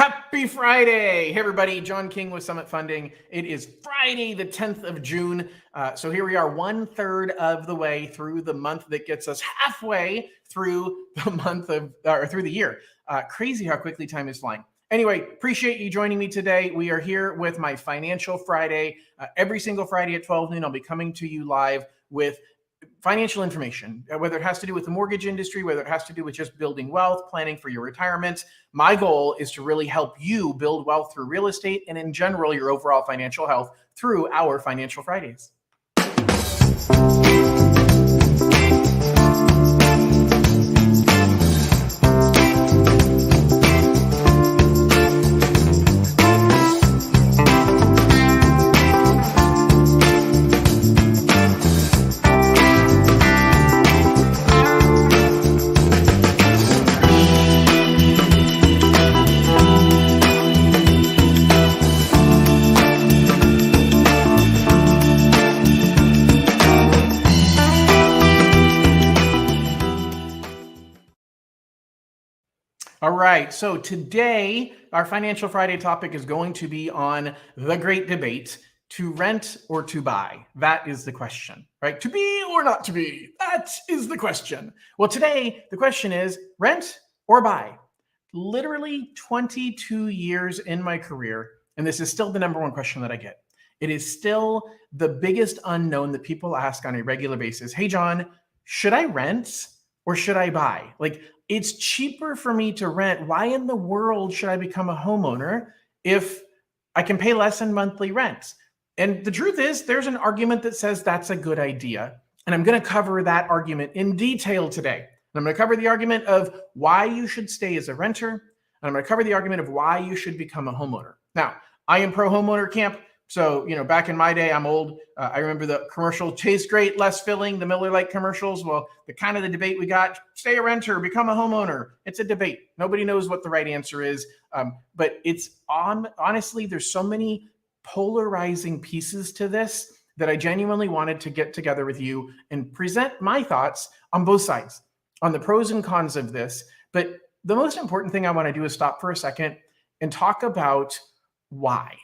Happy Friday. Hey, everybody. John King with Summit Funding. It is Friday, the 10th of June. So here we are 1/3 of the way through the month that gets us halfway through the month of, or through the year. Crazy how quickly time is flying. Anyway, appreciate you joining me today. We are here with my Financial Friday. Every single Friday at 12 noon, I'll be coming to you live with financial information, whether it has to do with the mortgage industry, whether it has to do with just building wealth, planning for your retirement. My goal is to really help you build wealth through real estate and in general, your overall financial health through our Financial Fridays. All right, so today our Financial Friday topic is going to be on the great debate, to rent or to buy. That is the question, right? To be or not to be, that is the question. Well, today the question is rent or buy. Literally 22 years in my career, and this is still the number one question that I get. It is still the biggest unknown that people ask on a regular basis. Hey, John, should I rent or should I buy? Like, it's cheaper for me to rent. Why in the world should I become a homeowner if I can pay less in monthly rent? And the truth is, there's an argument that says that's a good idea. And I'm going to cover that argument in detail today. And I'm going to cover the argument of why you should stay as a renter. And I'm going to cover the argument of why you should become a homeowner. Now, I am pro homeowner camp. So, back in my day, I'm old. I remember the commercial, tastes great, less filling, the Miller Lite commercials. Well, the debate we got, stay a renter, become a homeowner. It's a debate. Nobody knows what the right answer is. But it's honestly, there's so many polarizing pieces to this that I genuinely wanted to get together with you and present my thoughts on both sides, on the pros and cons of this. But the most important thing I want to do is stop for a second and talk about why.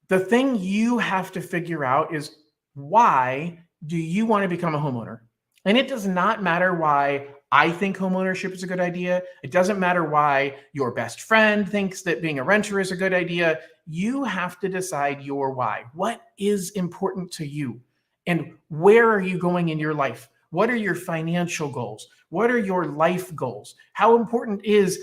The thing you have to figure out is, why do you want to become a homeowner? And it does not matter why I think homeownership is a good idea. It doesn't matter why your best friend thinks that being a renter is a good idea. You have to decide your why. What is important to you? And where are you going in your life? What are your financial goals? What are your life goals? How important is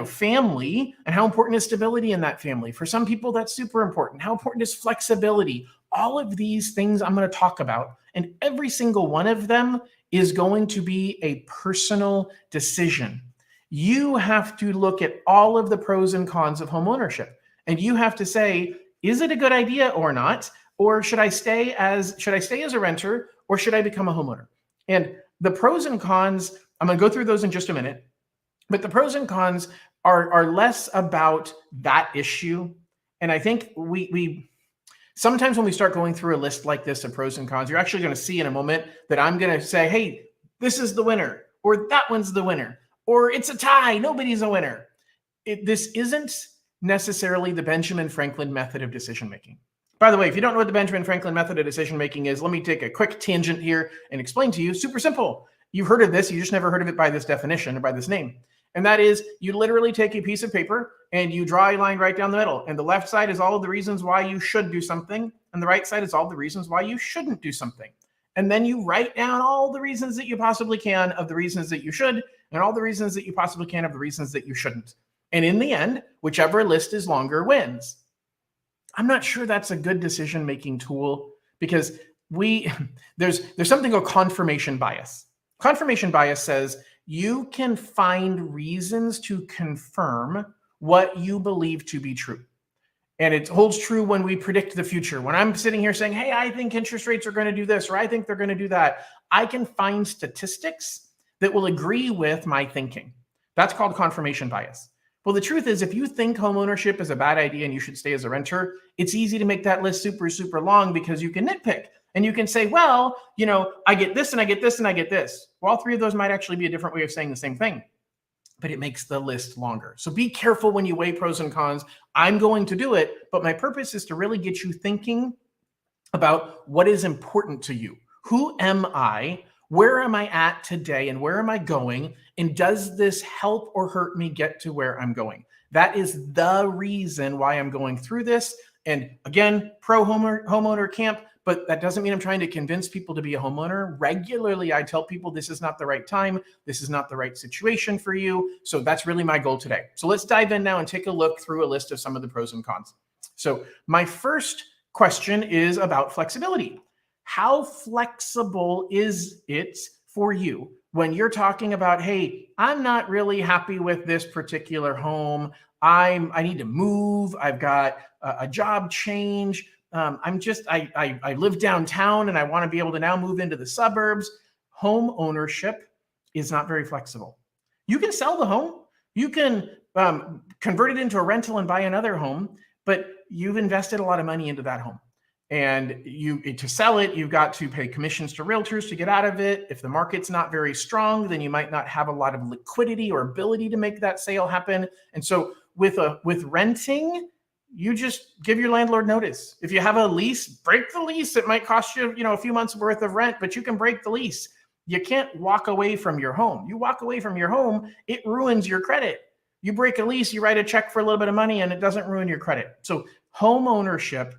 family, and how important is stability in that family? For some people, that's super important. How important is flexibility? All of these things I'm going to talk about, and every single one of them is going to be a personal decision. You have to look at all of the pros and cons of homeownership, and you have to say, is it a good idea or not? Or should I stay as a renter, or should I become a homeowner? And the pros and cons, I'm going to go through those in just a minute. But the pros and cons are less about that issue. And I think we sometimes when we start going through a list like this of pros and cons, you're actually going to see in a moment that I'm going to say, hey, this is the winner, or that one's the winner, or it's a tie, nobody's a winner. This isn't necessarily the Benjamin Franklin method of decision-making. By the way, if you don't know what the Benjamin Franklin method of decision-making is, let me take a quick tangent here and explain to you. Super simple. You've heard of this, you just never heard of it by this definition or by this name. And that is, you literally take a piece of paper and you draw a line right down the middle. And the left side is all of the reasons why you should do something. And the right side is all the reasons why you shouldn't do something. And then you write down all the reasons that you possibly can of the reasons that you should, and all the reasons that you possibly can of the reasons that you shouldn't. And in the end, whichever list is longer wins. I'm not sure that's a good decision-making tool, because there's something called confirmation bias. Confirmation bias says, you can find reasons to confirm what you believe to be true. And it holds true when we predict the future. When I'm sitting here saying, hey, I think interest rates are going to do this, or I think they're going to do that, I can find statistics that will agree with my thinking. That's called confirmation bias. Well, the truth is, if you think homeownership is a bad idea and you should stay as a renter, it's easy to make that list super, super long, because you can nitpick. And you can say, well, I get this and I get this and I get this. Well, all three of those might actually be a different way of saying the same thing. but it makes the list longer. So be careful when you weigh pros and cons. I'm going to do it, but my purpose is to really get you thinking about what is important to you. Who am I? Where am I at today? And where am I going? And does this help or hurt me get to where I'm going? That is the reason why I'm going through this. And again, pro homeowner camp, but that doesn't mean I'm trying to convince people to be a homeowner. Regularly, I tell people this is not the right time. This is not the right situation for you. So that's really my goal today. So let's dive in now and take a look through a list of some of the pros and cons. So my first question is about flexibility. How flexible is it for you when you're talking about, hey, I'm not really happy with this particular home. I need to move. I've got a job change. I live downtown and I want to be able to now move into the suburbs. Home ownership is not very flexible. You can sell the home. You can convert it into a rental and buy another home, but you've invested a lot of money into that home. And to sell it, you've got to pay commissions to realtors to get out of it. If the market's not very strong, then you might not have a lot of liquidity or ability to make that sale happen. And so with renting, you just give your landlord notice. If you have a lease, break the lease. It might cost you, a few months worth of rent, but you can break the lease. You can't walk away from your home. You walk away from your home, it ruins your credit. You break a lease, you write a check for a little bit of money, and it doesn't ruin your credit. So home ownership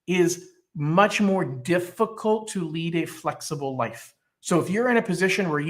is much more difficult to lead a flexible life. So if you're in a position where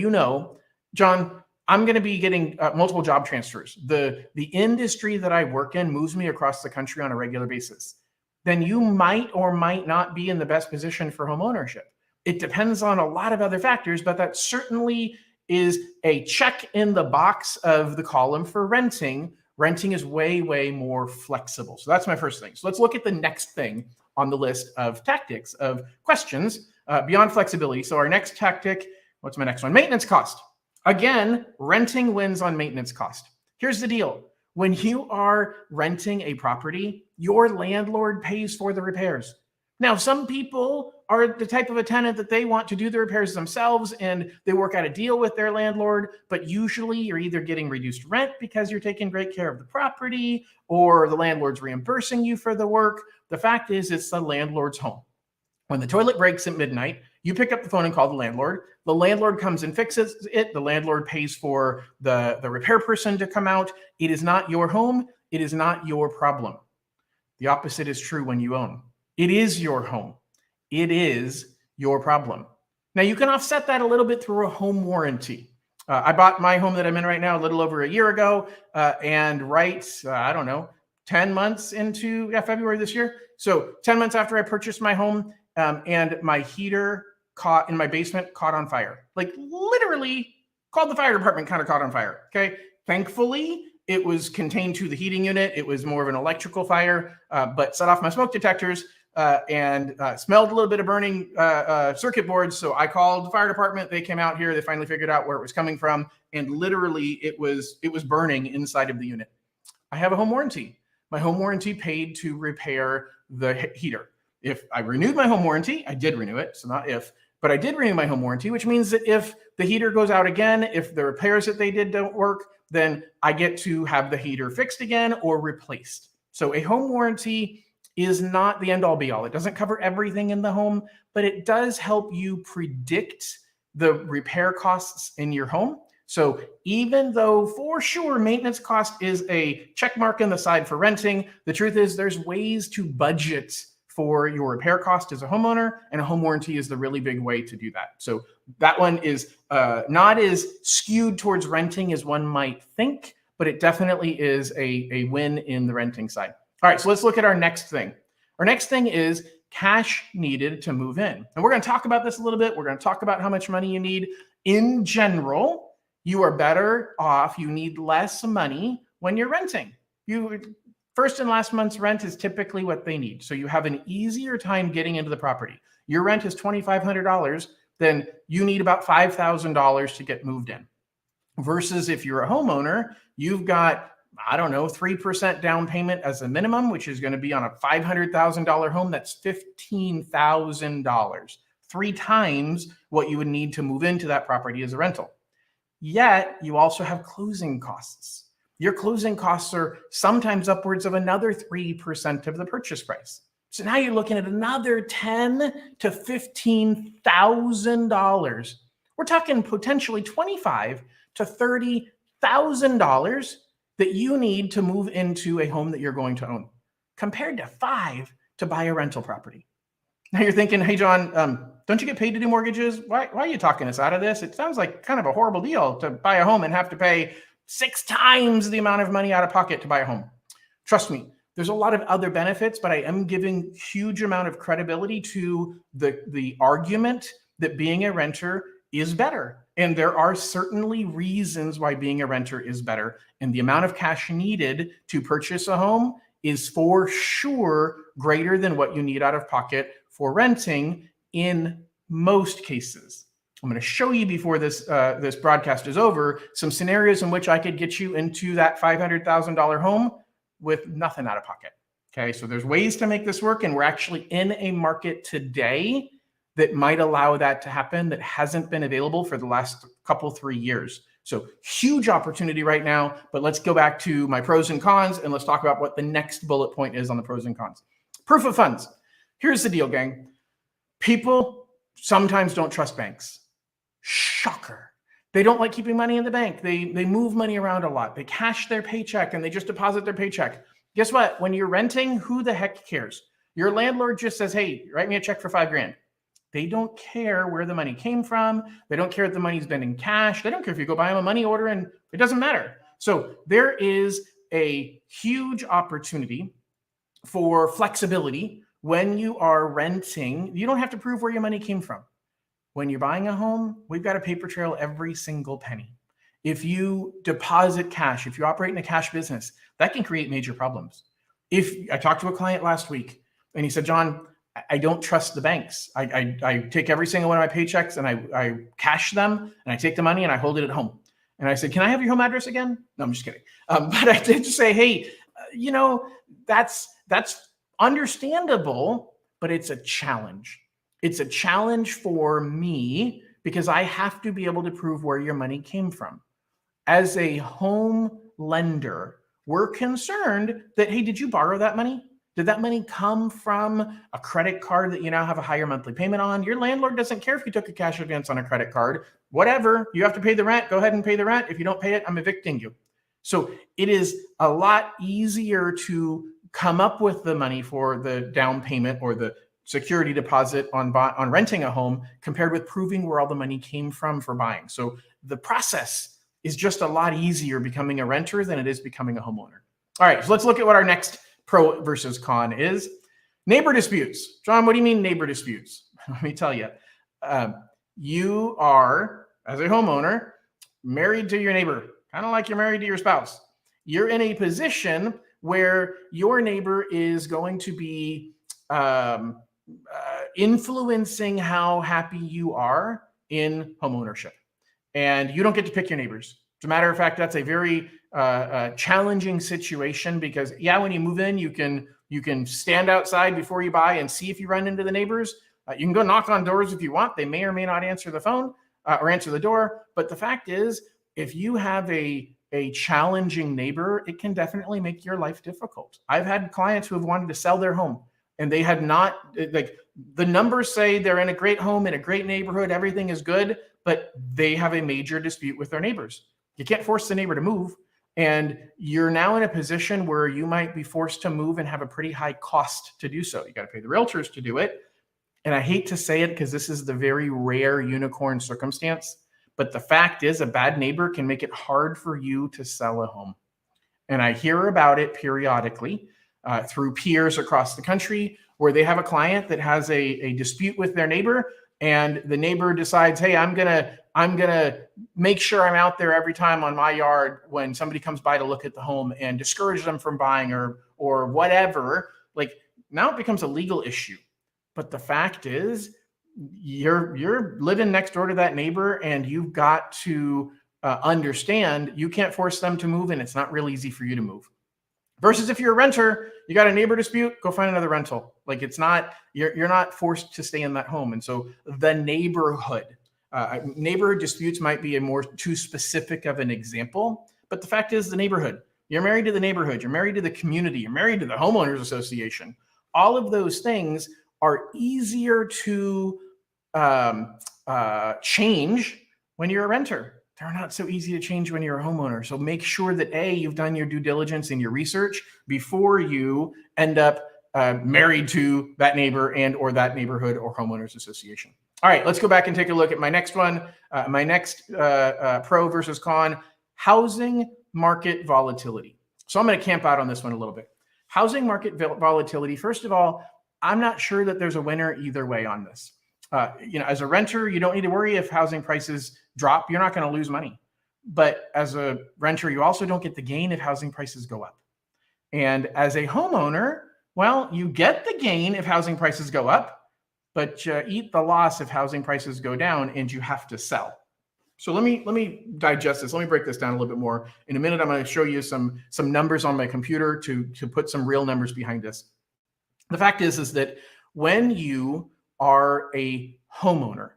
John, I'm going to be getting multiple job transfers. The industry that I work in moves me across the country on a regular basis. Then you might or might not be in the best position for home ownership. It depends on a lot of other factors, but that certainly is a check in the box of the column for renting. Renting is way, way more flexible. So that's my first thing. So let's look at the next thing on the list of tactics, of questions beyond flexibility. So our next tactic, what's my next one? Maintenance cost. Again, renting wins on maintenance cost. Here's the deal. When you are renting a property, your landlord pays for the repairs. Now, some people are the type of a tenant that they want to do the repairs themselves and they work out a deal with their landlord, but usually you're either getting reduced rent because you're taking great care of the property or the landlord's reimbursing you for the work. The fact is, it's the landlord's home. When the toilet breaks at midnight, you pick up the phone and call the landlord. The landlord comes and fixes it. The landlord pays for the repair person to come out. It is not your home. It is not your problem. The opposite is true when you own. It is your home. It is your problem. Now, you can offset that a little bit through a home warranty. I bought my home that I'm in right now a little over a year ago, and 10 months into February this year. So 10 months after I purchased my home, and my heater in my basement caught on fire. Like literally called the fire department, kind of caught on fire. Okay. Thankfully, it was contained to the heating unit. It was more of an electrical fire, but set off my smoke detectors and smelled a little bit of burning circuit boards. So I called the fire department. They came out here. They finally figured out where it was coming from. And literally it was burning inside of the unit. I have a home warranty. My home warranty paid to repair the heater. If I renewed my home warranty, I did renew it. So not if, but I did renew my home warranty, which means that if the heater goes out again, if the repairs that they did don't work, then I get to have the heater fixed again or replaced. So a home warranty is not the end all be all. It doesn't cover everything in the home, but it does help you predict the repair costs in your home. So even though for sure maintenance cost is a check mark on the side for renting, the truth is there's ways to budget for your repair cost as a homeowner, and a home warranty is the really big way to do that. So that one is not as skewed towards renting as one might think, but it definitely is a win in the renting side. All right, so let's look at our next thing. Our next thing is cash needed to move in. And we're going to talk about this a little bit. We're going to talk about how much money you need. In general, you are better off. You need less money when you're renting. First and last month's rent is typically what they need. So you have an easier time getting into the property. Your rent is $2,500, then you need about $5,000 to get moved in. Versus if you're a homeowner, you've got, 3% down payment as a minimum, which is going to be on a $500,000 home. That's $15,000, 3 times what you would need to move into that property as a rental. Yet you also have closing costs. Your closing costs are sometimes upwards of another 3% of the purchase price. So now you're looking at another $10,000 to $15,000. We're talking potentially $25,000 to $30,000 that you need to move into a home that you're going to own, compared to $5,000 to buy a rental property. Now you're thinking, hey, John, don't you get paid to do mortgages? Why are you talking us out of this? It sounds like kind of a horrible deal to buy a home and have to pay 6 times the amount of money out of pocket to buy a home. Trust me, there's a lot of other benefits, but I am giving huge amount of credibility to the argument that being a renter is better. And there are certainly reasons why being a renter is better. And the amount of cash needed to purchase a home is for sure greater than what you need out of pocket for renting in most cases. I'm going to show you before this broadcast is over some scenarios in which I could get you into that $500,000 home with nothing out of pocket. Okay, so there's ways to make this work, and we're actually in a market today that might allow that to happen that hasn't been available for the last couple, 3 years. So huge opportunity right now, but let's go back to my pros and cons, and let's talk about what the next bullet point is on the pros and cons. Proof of funds. Here's the deal, gang. People sometimes don't trust banks. Shocker. They don't like keeping money in the bank. They move money around a lot. They cash their paycheck and they just deposit their paycheck. Guess what? When you're renting, who the heck cares? Your landlord just says, hey, write me a check for $5,000. They don't care where the money came from. They don't care if the money's been in cash. They don't care if you go buy them a money order, and it doesn't matter. So there is a huge opportunity for flexibility when you are renting. You don't have to prove where your money came from. When you're buying a home, we've got a paper trail every single penny. If you deposit cash, if you operate in a cash business, that can create major problems. If I talked to a client last week and he said, John, I don't trust the banks. I take every single one of my paychecks and I cash them and I take the money and I hold it at home. And I said, can I have your home address again? No, I'm just kidding. But I did say, hey, that's understandable, but it's a challenge. It's a challenge for me because I have to be able to prove where your money came from. As a home lender, we're concerned that, hey, did you borrow that money? Did that money come from a credit card that you now have a higher monthly payment on? Your landlord doesn't care if you took a cash advance on a credit card. Whatever, you have to pay the rent. Go ahead and pay the rent. If you don't pay it, I'm evicting you. So it is a lot easier to come up with the money for the down payment or the security deposit on renting a home compared with proving where all the money came from for buying. So the process is just a lot easier becoming a renter than it is becoming a homeowner. All right, so let's look at what our next pro versus con is. Neighbor disputes. John, what do you mean neighbor disputes? Let me tell you. You are, as a homeowner, married to your neighbor, kind of like you're married to your spouse. You're in a position where your neighbor is going to be influencing how happy you are in homeownership. And you don't get to pick your neighbors. As a matter of fact, that's a very challenging situation because, yeah, when you move in, you can stand outside before you buy and see if you run into the neighbors. You can go knock on doors if you want. They may or may not answer the phone or answer the door. But the fact is, if you have a challenging neighbor, it can definitely make your life difficult. I've had clients who have wanted to sell their home and they had not, like, the numbers say they're in a great home, in a great neighborhood, everything is good, but they have a major dispute with their neighbors. You can't force the neighbor to move. And you're now in a position where you might be forced to move and have a pretty high cost to do so. You got to pay the realtors to do it. And I hate to say it because this is the very rare unicorn circumstance, but the fact is a bad neighbor can make it hard for you to sell a home. And I hear about it periodically through peers across the country where they have a client that has a dispute with their neighbor, and the neighbor decides, hey, I'm gonna make sure I'm out there every time on my yard when somebody comes by to look at the home and discourage them from buying or whatever. Like, now it becomes a legal issue. But the fact is, you're living next door to that neighbor, and you've got to understand you can't force them to move, and it's not real easy for you to move. Versus if you're a renter, you got a neighbor dispute, go find another rental. Like, it's not, you're not forced to stay in that home. And so the neighborhood Neighborhood disputes might be a more too specific of an example, but the fact is the neighborhood. You're married to the neighborhood. You're married to the community. You're married to the homeowners association. All of those things are easier to change when you're a renter. They're not so easy to change when you're a homeowner. So make sure that you've done your due diligence and your research before you end up married to that neighbor and or that neighborhood or homeowners association. All right, let's go back and take a look at my next one. My next pro versus con, housing market volatility. So I'm going to camp out on this one a little bit. Housing market volatility. First of all, I'm not sure that there's a winner either way on this. As a renter, you don't need to worry if housing prices drop. You're not going to lose money. But as a renter, you also don't get the gain if housing prices go up. And as a homeowner, well, you get the gain if housing prices go up, but you eat the loss if housing prices go down and you have to sell. So let me digest this. Let me break this down a little bit more. In a minute, I'm going to show you some numbers on my computer to put some real numbers behind this. The fact is that when you are a homeowner,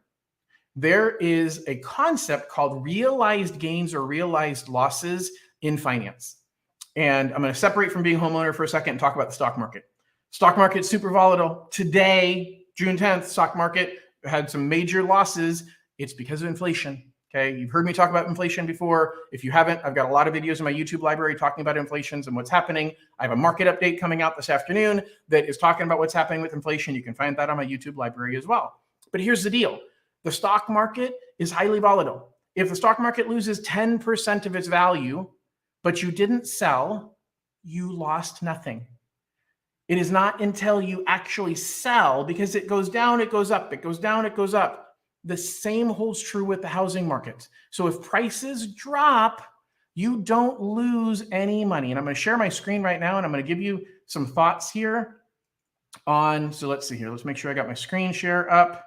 there is a concept called realized gains or realized losses in finance. And I'm going to separate from being a homeowner for a second and talk about the stock market. Stock market's super volatile. Today, June 10th, stock market had some major losses. It's because of inflation. Okay, you've heard me talk about inflation before. If you haven't, I've got a lot of videos in my YouTube library talking about inflations and what's happening. I have a market update coming out this afternoon that is talking about what's happening with inflation. You can find that on my YouTube library as well. But here's the deal. The stock market is highly volatile. If the stock market loses 10% of its value, but you didn't sell, you lost nothing. It is not until you actually sell, because it goes down, it goes up, it goes down, it goes up. The same holds true with the housing market. So if prices drop, you don't lose any money. And I'm going to share my screen right now, and I'm going to give you some thoughts here on, so let's see here. Let's make sure I got my screen share up.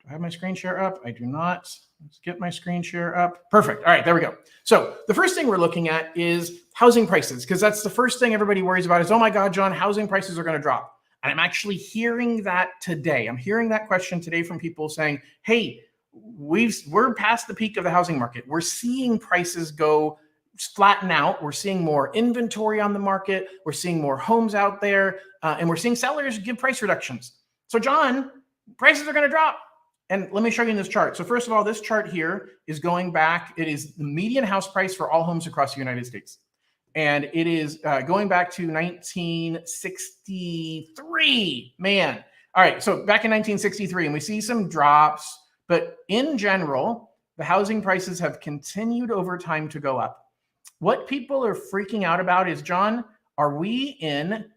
Do I have my screen share up? I do not. Let's get my screen share up. Perfect. All right, there we go. So the first thing we're looking at is housing prices, because that's the first thing everybody worries about is, oh my God, John, housing prices are going to drop. And I'm actually hearing that today. I'm hearing that question today from people saying, hey, we're past the peak of the housing market. We're seeing prices go flatten out. We're seeing more inventory on the market. We're seeing more homes out there. And we're seeing sellers give price reductions. So John, prices are going to drop. And let me show you in this chart. So first of all, this chart here is going back. It is the median house price for all homes across the United States. And it is going back to 1963, man. All right, so back in 1963, and we see some drops, but in general, the housing prices have continued over time to go up. What people are freaking out about is, John, are we in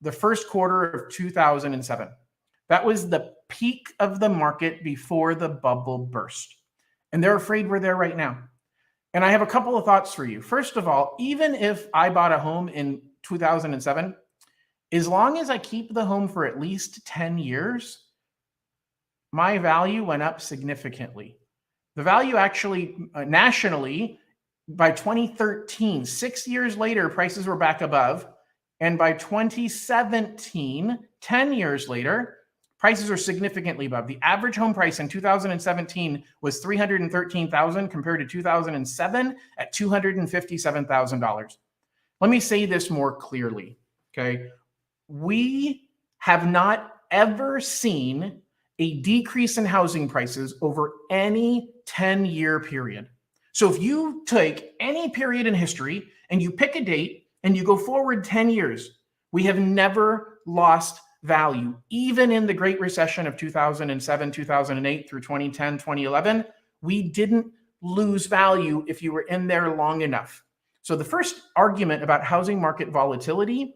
the first quarter of 2007? That was the peak of the market before the bubble burst. And they're afraid we're there right now. And I have a couple of thoughts for you. First of all, even if I bought a home in 2007, as long as I keep the home for at least 10 years, my value went up significantly. The value actually nationally by 2013, 6 years later, prices were back above. And by 2017, 10 years later, prices are significantly above. The average home price in 2017 was $313,000 compared to 2007 at $257,000. Let me say this more clearly, okay? We have not ever seen a decrease in housing prices over any 10-year period. So if you take any period in history and you pick a date and you go forward 10 years, we have never lost value. Even in the Great Recession of 2007, 2008 through 2010, 2011, we didn't lose value if you were in there long enough. So the first argument about housing market volatility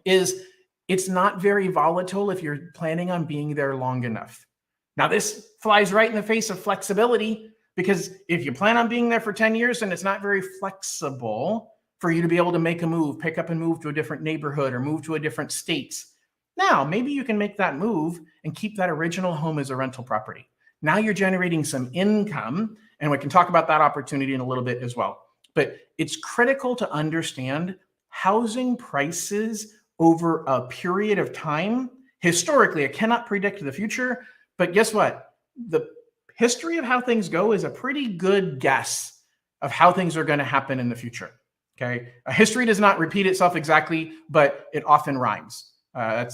is it's not very volatile if you're planning on being there long enough. Now, this flies right in the face of flexibility, because if you plan on being there for 10 years and it's not very flexible for you to be able to make a move, pick up and move to a different neighborhood or move to a different state. Now, maybe you can make that move and keep that original home as a rental property. Now you're generating some income, and we can talk about that opportunity in a little bit as well. But it's critical to understand housing prices over a period of time. Historically, I cannot predict the future, but guess what? The history of how things go is a pretty good guess of how things are going to happen in the future. Okay. History does not repeat itself exactly, but it often rhymes. I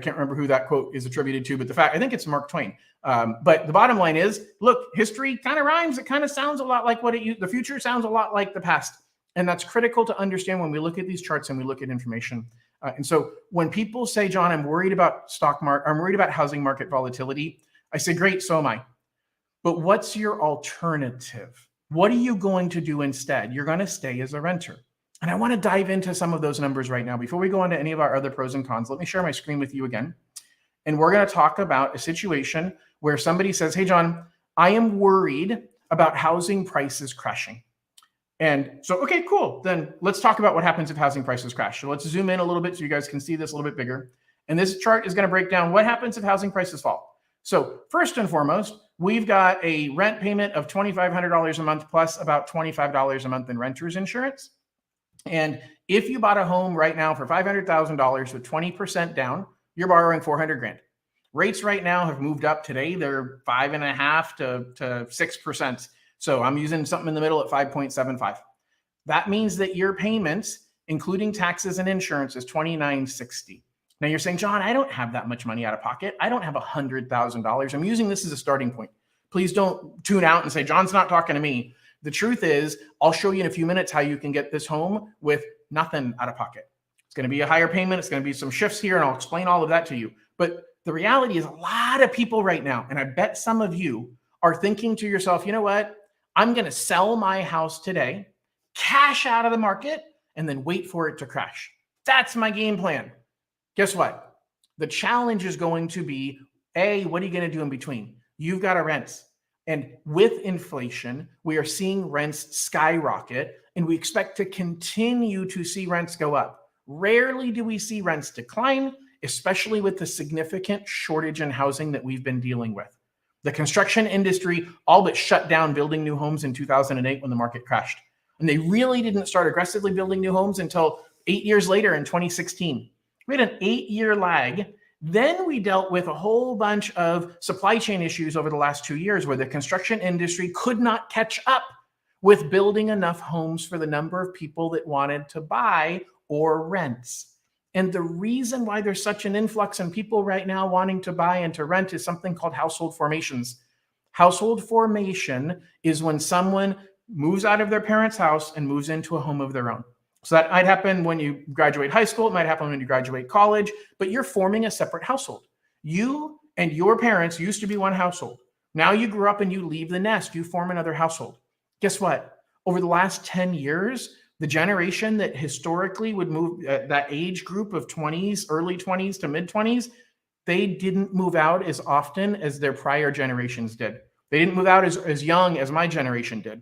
can't remember who that quote is attributed to, but I think it's Mark Twain. But the bottom line is, look, history kind of rhymes. It kind of sounds a lot like the future sounds a lot like the past. And that's critical to understand when we look at these charts and we look at information. And so when people say, John, I'm worried about I'm worried about housing market volatility, I say, great, so am I. But what's your alternative? What are you going to do instead? You're going to stay as a renter. And I want to dive into some of those numbers right now. Before we go on to any of our other pros and cons, let me share my screen with you again. And we're going to talk about a situation where somebody says, hey, John, I am worried about housing prices crashing. And so, okay, cool. Then let's talk about what happens if housing prices crash. So let's zoom in a little bit so you guys can see this a little bit bigger. And this chart is going to break down what happens if housing prices fall. So first and foremost, we've got a rent payment of $2,500 a month plus about $25 a month in renter's insurance. And if you bought a home right now for $500,000 with 20% down, you're borrowing $400,000. Rates right now have moved up today. They're 5.5% to 6%. So I'm using something in the middle at 5.75. That means that your payments, including taxes and insurance, is $2,960. Now you're saying, John, I don't have that much money out of pocket. I don't have $100,000. I'm using this as a starting point. Please don't tune out and say, John's not talking to me. The truth is, I'll show you in a few minutes how you can get this home with nothing out of pocket. It's going to be a higher payment. It's going to be some shifts here, and I'll explain all of that to you. But the reality is a lot of people right now, and I bet some of you are thinking to yourself, you know what? I'm going to sell my house today, cash out of the market, and then wait for it to crash. That's my game plan. Guess what? The challenge is going to be, A, what are you going to do in between? You've got to rent. And with inflation, we are seeing rents skyrocket, and we expect to continue to see rents go up. Rarely do we see rents decline, especially with the significant shortage in housing that we've been dealing with. The construction industry all but shut down building new homes in 2008 when the market crashed. And they really didn't start aggressively building new homes until 8 years later in 2016. We had an 8-year lag. Then we dealt with a whole bunch of supply chain issues over the last 2 years where the construction industry could not catch up with building enough homes for the number of people that wanted to buy or rent. And the reason why there's such an influx in people right now wanting to buy and to rent is something called household formations. Household formation is when someone moves out of their parents' house and moves into a home of their own. So that might happen when you graduate high school. It might happen when you graduate college, but you're forming a separate household. You and your parents used to be one household. Now you grew up and you leave the nest. You form another household. Guess what? Over the last 10 years, the generation that historically would move, that age group of 20s, early 20s to mid 20s, they didn't move out as often as their prior generations did. They didn't move out as young as my generation did.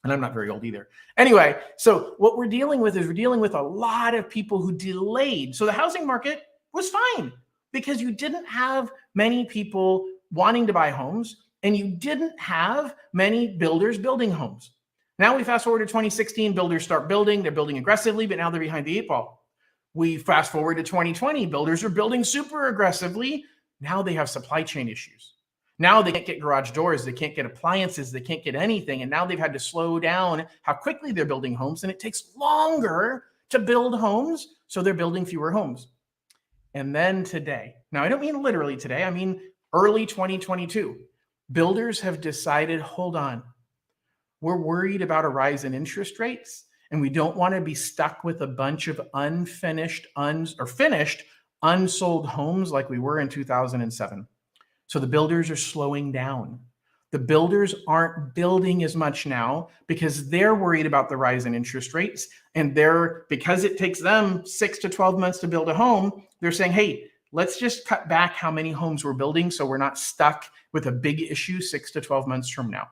And I'm not very old either. Anyway, so what we're dealing with is we're dealing with a lot of people who delayed. So the housing market was fine because you didn't have many people wanting to buy homes and you didn't have many builders building homes. Now we fast forward to 2016, builders start building. They're building aggressively, but now they're behind the 8-ball. We fast forward to 2020, builders are building super aggressively. Now they have supply chain issues. Now they can't get garage doors, they can't get appliances, they can't get anything. And now they've had to slow down how quickly they're building homes. And it takes longer to build homes, so they're building fewer homes. And then today, now I don't mean literally today, I mean early 2022, builders have decided, hold on, we're worried about a rise in interest rates, and we don't want to be stuck with a bunch of finished unsold homes like we were in 2007. So the builders are slowing down. The builders aren't building as much now because they're worried about the rise in interest rates. And because it takes them 6 to 12 months to build a home, they're saying, hey, let's just cut back how many homes we're building so we're not stuck with a big issue 6 to 12 months from now.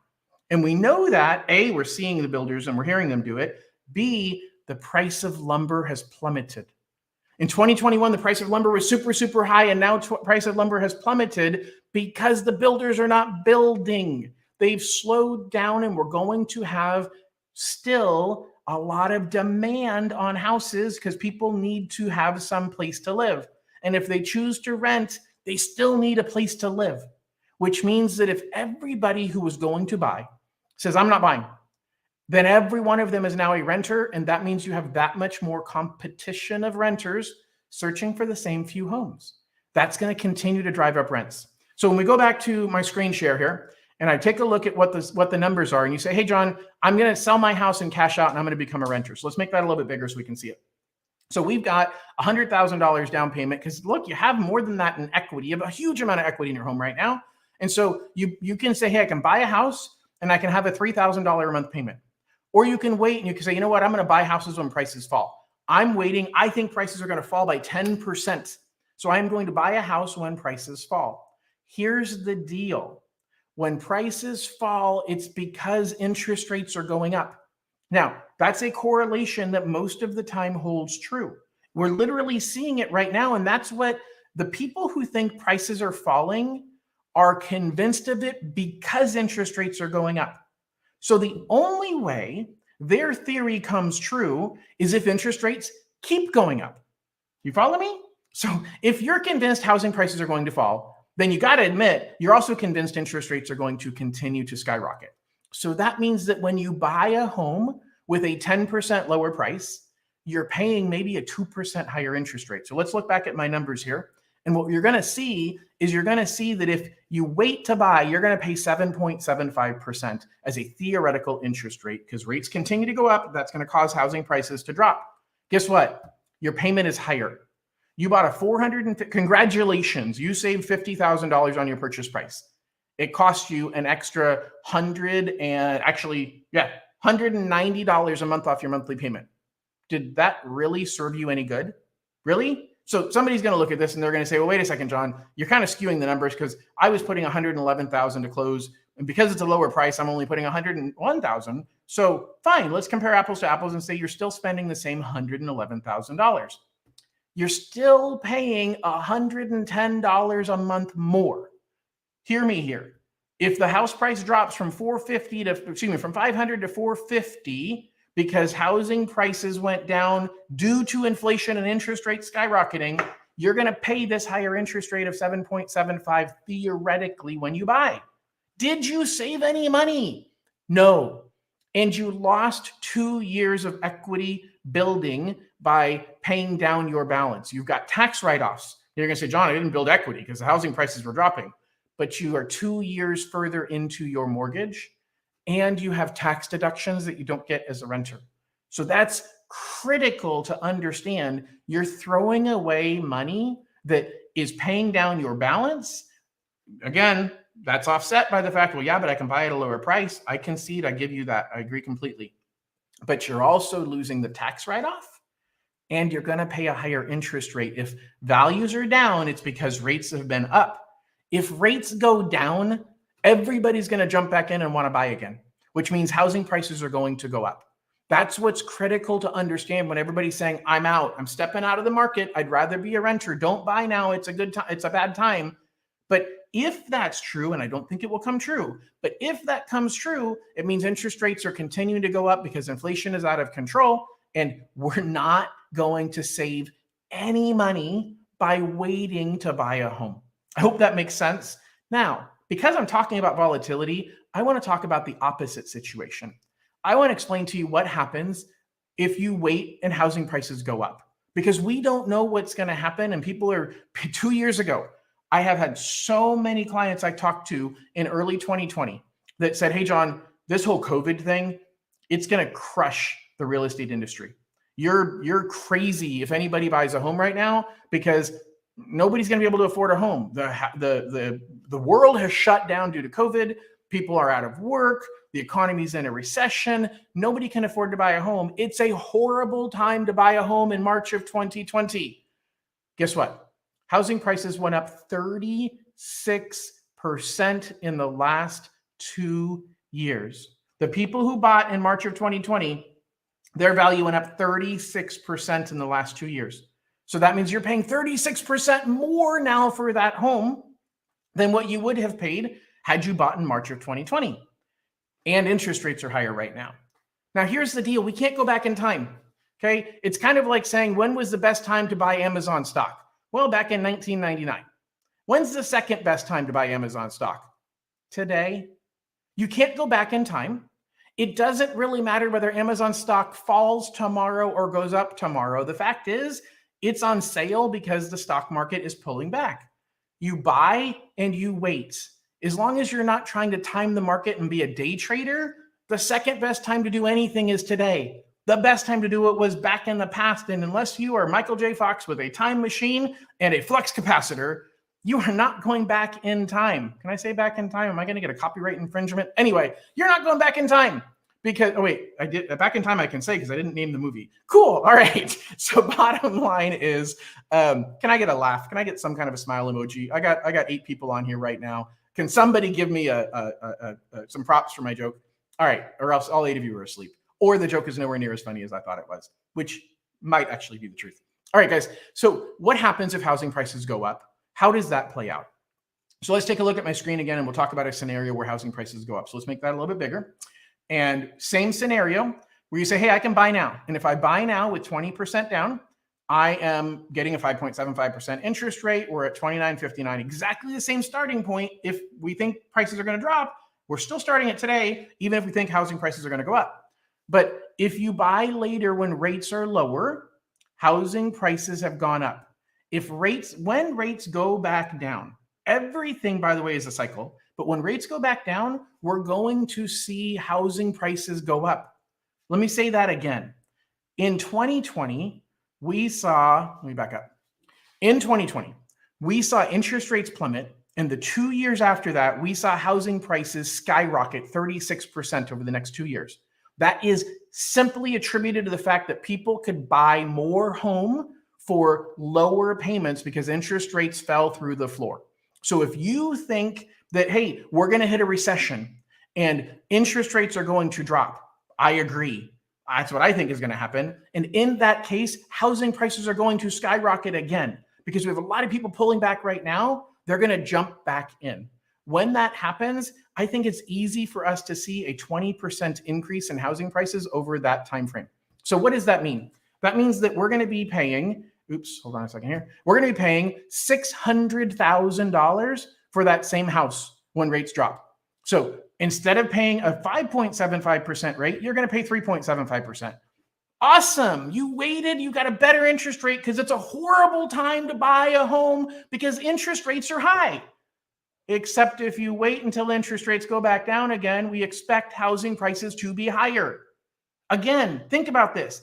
And we know that, A, we're seeing the builders and we're hearing them do it. B, the price of lumber has plummeted. In 2021, the price of lumber was super, super high, and now price of lumber has plummeted because the builders are not building. They've slowed down, and we're going to have still a lot of demand on houses because people need to have some place to live. And if they choose to rent, they still need a place to live. which means that if everybody who was going to buy says, I'm not buying, then every one of them is now a renter. And that means you have that much more competition of renters searching for the same few homes. That's going to continue to drive up rents. So when we go back to my screen share here, and I take a look at what the numbers are, and you say, hey, John, I'm going to sell my house and cash out, and I'm going to become a renter. So let's make that a little bit bigger so we can see it. So we've got $100,000 down payment because, look, you have more than that in equity. You have a huge amount of equity in your home right now. And so you can say, hey, I can buy a house and I can have a $3,000 a month payment. Or you can wait and you can say, you know what, I'm going to buy houses when prices fall. I'm waiting. I think prices are going to fall by 10%. So I'm going to buy a house when prices fall. Here's the deal. When prices fall, it's because interest rates are going up. Now, that's a correlation that most of the time holds true. We're literally seeing it right now. And that's what the people who think prices are falling are convinced of it because interest rates are going up. So the only way their theory comes true is if interest rates keep going up. You follow me? So if you're convinced housing prices are going to fall, then you got to admit you're also convinced interest rates are going to continue to skyrocket. So that means that when you buy a home with a 10% lower price, you're paying maybe a 2% higher interest rate. So let's look back at my numbers here. And what you're going to see is you're going to see that if you wait to buy, you're going to pay 7.75% as a theoretical interest rate because rates continue to go up. That's going to cause housing prices to drop. Guess what? Your payment is higher. You bought a congratulations, you saved $50,000 on your purchase price. It cost you an extra $190 a month off your monthly payment. Did that really serve you any good? Really? So somebody's going to look at this and they're going to say, well, wait a second, John, you're kind of skewing the numbers because I was putting $111,000 to close. And because it's a lower price, I'm only putting $101,000. So fine, let's compare apples to apples and say you're still spending the same $111,000. You're still paying $110 a month more. Hear me here. If the house price drops from from 500 to 450 because housing prices went down due to inflation and interest rates skyrocketing, you're going to pay this higher interest rate of 7.75 theoretically when you buy. Did you save any money? No. And you lost 2 years of equity building by paying down your balance. You've got tax write-offs. You're going to say, John, I didn't build equity because the housing prices were dropping. But you are 2 years further into your mortgage and you have tax deductions that you don't get as a renter. So that's critical to understand. You're throwing away money that is paying down your balance. Again, that's offset by the fact, well, yeah, but I can buy at a lower price. I concede, I give you that. I agree completely. But you're also losing the tax write-off and you're going to pay a higher interest rate. If values are down, it's because rates have been up. If rates go down, everybody's going to jump back in and want to buy again, which means housing prices are going to go up. That's what's critical to understand when everybody's saying, I'm out, I'm stepping out of the market. I'd rather be a renter. Don't buy now. It's a good time. It's a bad time. But if that's true, and I don't think it will come true, but if that comes true, it means interest rates are continuing to go up because inflation is out of control and we're not going to save any money by waiting to buy a home. I hope that makes sense. Now, because I'm talking about volatility, I want to talk about the opposite situation. I want to explain to you what happens if you wait and housing prices go up, because we don't know what's going to happen. And people are 2 years ago, I have had so many clients I talked to in early 2020 that said, hey, John, this whole COVID thing, it's going to crush the real estate industry. You're crazy if anybody buys a home right now because nobody's going to be able to afford a home. The world has shut down due to COVID. People are out of work. The economy's in a recession. Nobody can afford to buy a home. It's a horrible time to buy a home in March of 2020. Guess what? Housing prices went up 36% in the last 2 years. The people who bought in March of 2020, their value went up 36% in the last 2 years. So that means you're paying 36% more now for that home than what you would have paid had you bought in March of 2020. And interest rates are higher right now. Now, here's the deal. We can't go back in time. Okay. It's kind of like saying, when was the best time to buy Amazon stock? Well, back in 1999. When's the second best time to buy Amazon stock? Today. You can't go back in time. It doesn't really matter whether Amazon stock falls tomorrow or goes up tomorrow. The fact is, it's on sale because the stock market is pulling back. You buy and you wait. As long as you're not trying to time the market and be a day trader, the second best time to do anything is today. The best time to do it was back in the past. And unless you are Michael J. Fox with a time machine and a flux capacitor, you are not going back in time. Can I say back in time? Am I going to get a copyright infringement? Anyway, you're not going back in time because, oh wait, I did back in time I can say because I didn't name the movie. Cool. All right. So bottom line is, can I get a laugh? Can I get some kind of a smile emoji? I got 8 people on here right now. Can somebody give me some props for my joke? All right. Or else all 8 of you are asleep. Or the joke is nowhere near as funny as I thought it was, which might actually be the truth. All right, guys. So what happens if housing prices go up? How does that play out? So let's take a look at my screen again, and we'll talk about a scenario where housing prices go up. So let's make that a little bit bigger. And same scenario where you say, hey, I can buy now. And if I buy now with 20% down, I am getting a 5.75% interest rate. We're at 29.59, exactly the same starting point. If we think prices are going to drop, we're still starting it today, even if we think housing prices are going to go up. But if you buy later when rates are lower, housing prices have gone up. When rates go back down, everything, by the way, is a cycle. But when rates go back down, we're going to see housing prices go up. Let me say that again. In 2020, we saw, let me back up. In 2020, we saw interest rates plummet. And the 2 years after that, we saw housing prices skyrocket 36% over the next 2 years. That is simply attributed to the fact that people could buy more home for lower payments because interest rates fell through the floor. So if you think that, hey, we're going to hit a recession and interest rates are going to drop, I agree. That's what I think is going to happen. And in that case, housing prices are going to skyrocket again because we have a lot of people pulling back right now. They're going to jump back in. When that happens, I think it's easy for us to see a 20% increase in housing prices over that time frame. So what does that mean? That means that we're going to be paying, hold on a second here. We're going to be paying $600,000 for that same house when rates drop. So instead of paying a 5.75% rate, you're going to pay 3.75%. Awesome. You waited, you got a better interest rate because it's a horrible time to buy a home because interest rates are high. Except if you wait until interest rates go back down again, we expect housing prices to be higher. Again, think about this.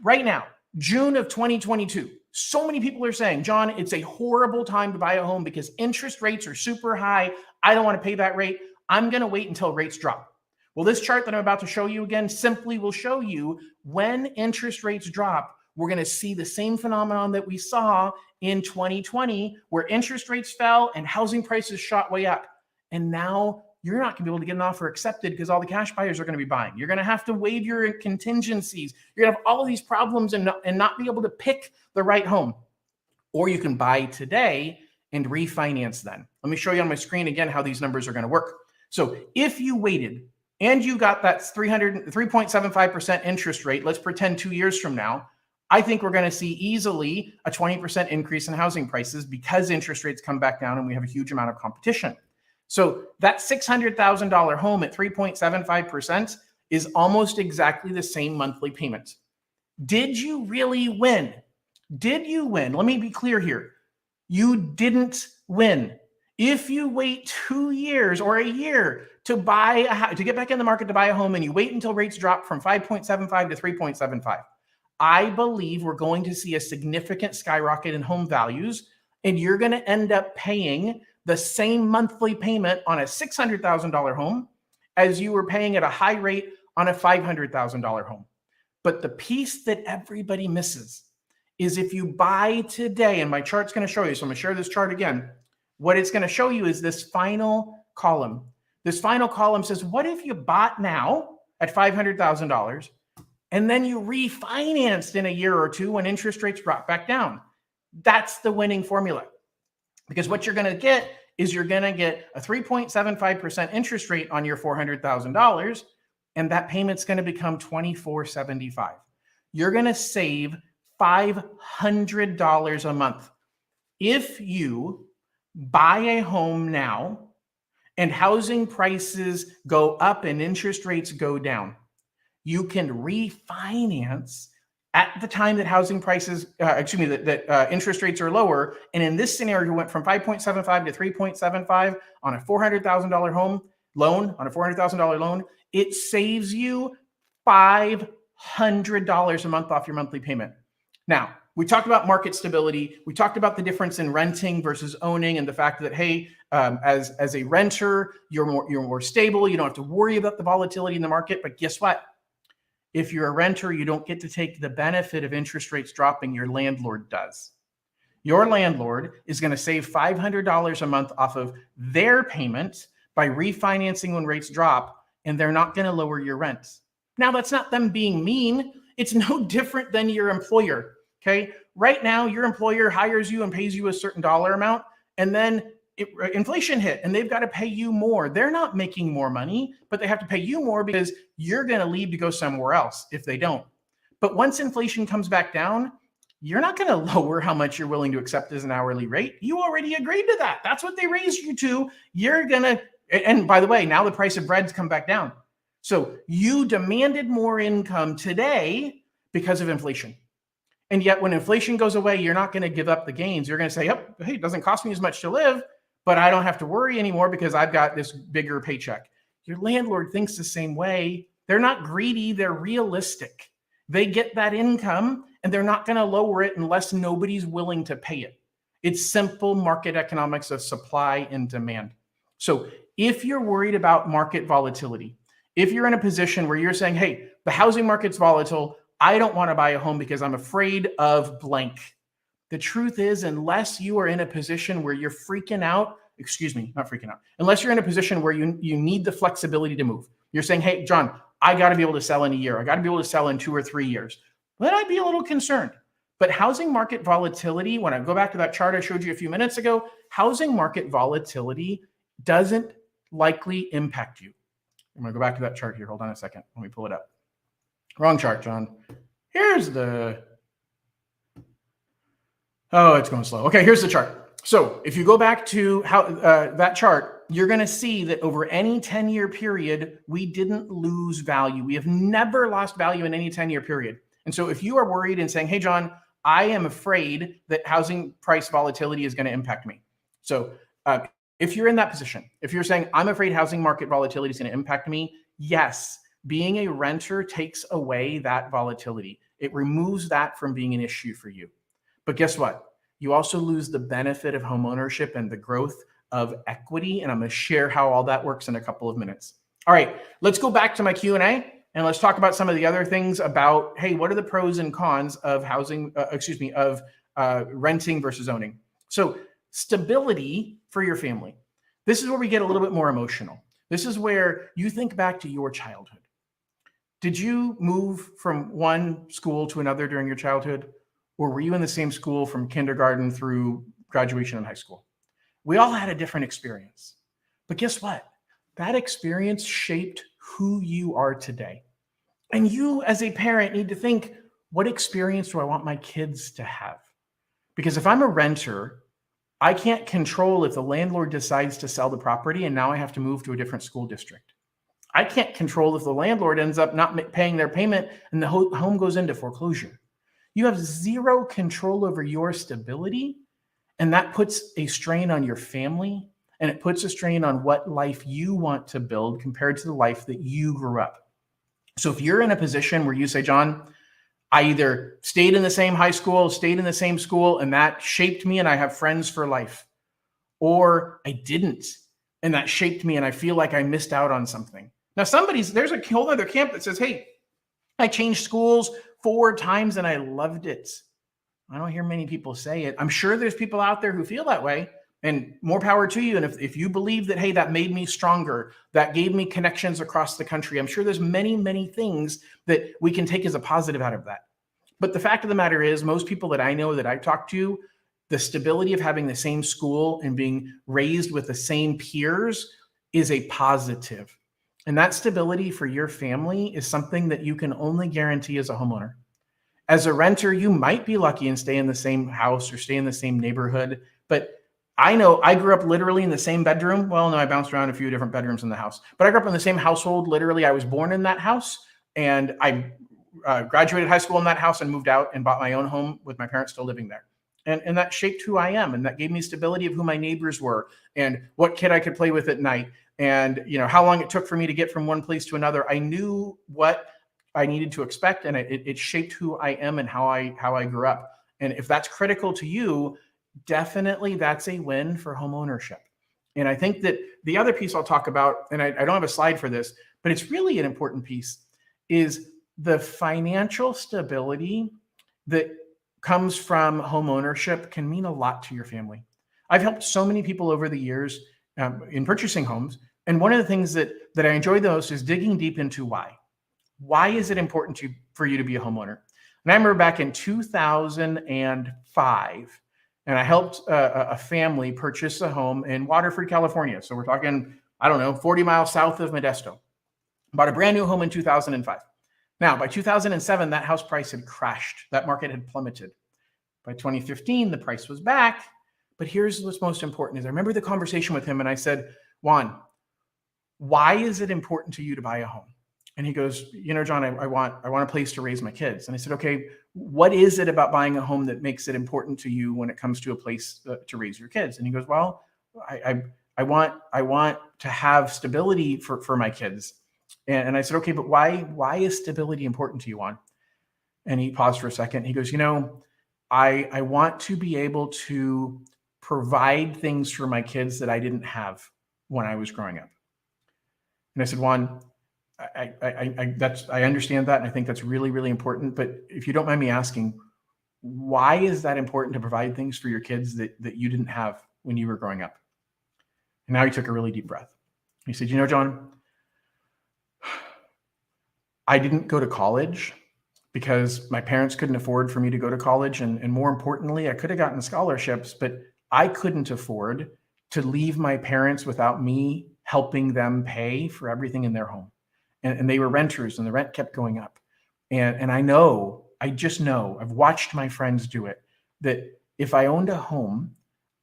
Right now, June of 2022, so many people are saying, John, it's a horrible time to buy a home because interest rates are super high. I don't want to pay that rate. I'm going to wait until rates drop. Well, this chart that I'm about to show you again simply will show you when interest rates drop, we're going to see the same phenomenon that we saw in 2020, where interest rates fell and housing prices shot way up. And now you're not going to be able to get an offer accepted because all the cash buyers are going to be buying. You're going to have to waive your contingencies. You're going to have all of these problems and not be able to pick the right home. Or you can buy today and refinance then. Let me show you on my screen again how these numbers are going to work. So if you waited and you got that 3.75% interest rate, let's pretend 2 years from now, I think we're going to see easily a 20% increase in housing prices because interest rates come back down and we have a huge amount of competition. So that $600,000 home at 3.75% is almost exactly the same monthly payment. Did you really win? Did you win? Let me be clear here. You didn't win. If you wait 2 years or a year to get back in the market to buy a home and you wait until rates drop from 5.75 to 3.75, I believe we're going to see a significant skyrocket in home values, and you're going to end up paying the same monthly payment on a $600,000 home as you were paying at a high rate on a $500,000 home. But the piece that everybody misses is if you buy today, and my chart's going to show you, so I'm going to share this chart again. What it's going to show you is this final column. This final column says, what if you bought now at $500,000 and then you refinanced in a year or two when interest rates drop back down? That's the winning formula. Because what you're going to get is you're going to get a 3.75% interest rate on your $400,000, and that payment's going to become $2,475. You're going to save $500 a month. If you buy a home now and housing prices go up and interest rates go down, you can refinance at the time that housing prices, that interest rates are lower. And in this scenario, went from 5.75 to 3.75 on a $400,000 home loan, it saves you $500 a month off your monthly payment. Now, we talked about market stability. We talked about the difference in renting versus owning, and the fact that, hey, as a renter, you're more stable. You don't have to worry about the volatility in the market. But guess what? If you're a renter, you don't get to take the benefit of interest rates dropping. Your landlord does. Your landlord is going to save $500 a month off of their payment by refinancing when rates drop, and they're not going to lower your rent. Now, that's not them being mean. It's no different than your employer. Okay. Right now, your employer hires you and pays you a certain dollar amount, and then inflation hit and they've got to pay you more. They're not making more money, but they have to pay you more because you're going to leave to go somewhere else if they don't. But once inflation comes back down, you're not going to lower how much you're willing to accept as an hourly rate. You already agreed to that. That's what they raised you to. You're going to, and by the way, now the price of bread's come back down. So you demanded more income today because of inflation. And yet when inflation goes away, you're not going to give up the gains. You're going to say, yep, hey, it doesn't cost me as much to live, but I don't have to worry anymore because I've got this bigger paycheck. Your landlord thinks the same way. They're not greedy. They're realistic. They get that income and they're not going to lower it unless nobody's willing to pay it. It's simple market economics of supply and demand. So if you're worried about market volatility, if you're in a position where you're saying, hey, the housing market's volatile, I don't want to buy a home because I'm afraid of blank. The truth is, unless you are in a position where you're freaking out, unless you're in a position where you need the flexibility to move. You're saying, hey, John, I got to be able to sell in a year. I got to be able to sell in 2 or 3 years. Then I'd be a little concerned. But housing market volatility, when I go back to that chart I showed you a few minutes ago, housing market volatility doesn't likely impact you. I'm going to go back to that chart here. Hold on a second. Let me pull it up. Wrong chart, John. Here's the... Oh, it's going slow. Okay, here's the chart. So if you go back to how that chart, you're going to see that over any 10-year period, we didn't lose value. We have never lost value in any 10-year period. And so if you are worried and saying, hey, John, I am afraid that housing price volatility is going to impact me. So if you're in that position, if you're saying, I'm afraid housing market volatility is going to impact me, yes, being a renter takes away that volatility. It removes that from being an issue for you. But guess what? You also lose the benefit of homeownership and the growth of equity. And I'm going to share how all that works in a couple of minutes. All right, let's go back to my Q&A and let's talk about some of the other things about, hey, what are the pros and cons of renting versus owning? So stability for your family. This is where we get a little bit more emotional. This is where you think back to your childhood. Did you move from one school to another during your childhood? Or were you in the same school from kindergarten through graduation in high school? We all had a different experience. But guess what? That experience shaped who you are today. And you, as a parent, need to think, what experience do I want my kids to have? Because if I'm a renter, I can't control if the landlord decides to sell the property and now I have to move to a different school district. I can't control if the landlord ends up not paying their payment and the home goes into foreclosure. You have zero control over your stability, and that puts a strain on your family, and it puts a strain on what life you want to build compared to the life that you grew up. So if you're in a position where you say, John, I either stayed in the same high school, stayed in the same school, and that shaped me and I have friends for life, or I didn't, and that shaped me and I feel like I missed out on something. Now there's a whole other camp that says, hey, I changed schools 4 times and I loved it. I don't hear many people say it. I'm sure there's people out there who feel that way, and more power to you. And if you believe that, hey, that made me stronger, that gave me connections across the country, I'm sure there's many, many things that we can take as a positive out of that. But the fact of the matter is, most people that I know that I talk to, the stability of having the same school and being raised with the same peers is a positive. And that stability for your family is something that you can only guarantee as a homeowner. As a renter, you might be lucky and stay in the same house or stay in the same neighborhood, but I know I grew up literally in the same bedroom. Well, no, I bounced around a few different bedrooms in the house, but I grew up in the same household. Literally, I was born in that house, and I graduated high school in that house and moved out and bought my own home with my parents still living there. And that shaped who I am, and that gave me stability of who my neighbors were and what kid I could play with at night, and how long it took for me to get from one place to another. I knew what I needed to expect, and it shaped who I am and how I grew up. And if that's critical to you, definitely that's a win for home ownership. And I think that the other piece I'll talk about, and I don't have a slide for this, but it's really an important piece, is the financial stability that comes from home ownership can mean a lot to your family. I've helped so many people over the years in purchasing homes. And one of the things that I enjoy the most is digging deep into why. Why is it important for you to be a homeowner? And I remember back in 2005, and I helped a family purchase a home in Waterford, California. So we're talking, 40 miles south of Modesto. Bought a brand new home in 2005. Now, by 2007, that house price had crashed. That market had plummeted. By 2015, the price was back. But here's what's most important is I remember the conversation with him, and I said, Juan, why is it important to you to buy a home? And he goes, John, I want a place to raise my kids. And I said, okay, what is it about buying a home that makes it important to you when it comes to a place to raise your kids? And he goes, well, I want to have stability for my kids. And I said, okay, but why is stability important to you, Juan? And he paused for a second. He goes, I want to be able to provide things for my kids that I didn't have when I was growing up. And I said, Juan, I understand that, and I think that's really, really important. But if you don't mind me asking, why is that important to provide things for your kids that you didn't have when you were growing up? And now he took a really deep breath. He said, John, I didn't go to college because my parents couldn't afford for me to go to college. And more importantly, I could have gotten scholarships, but I couldn't afford to leave my parents without me helping them pay for everything in their home. And they were renters, and the rent kept going up. And I just know, I've watched my friends do it, that if I owned a home,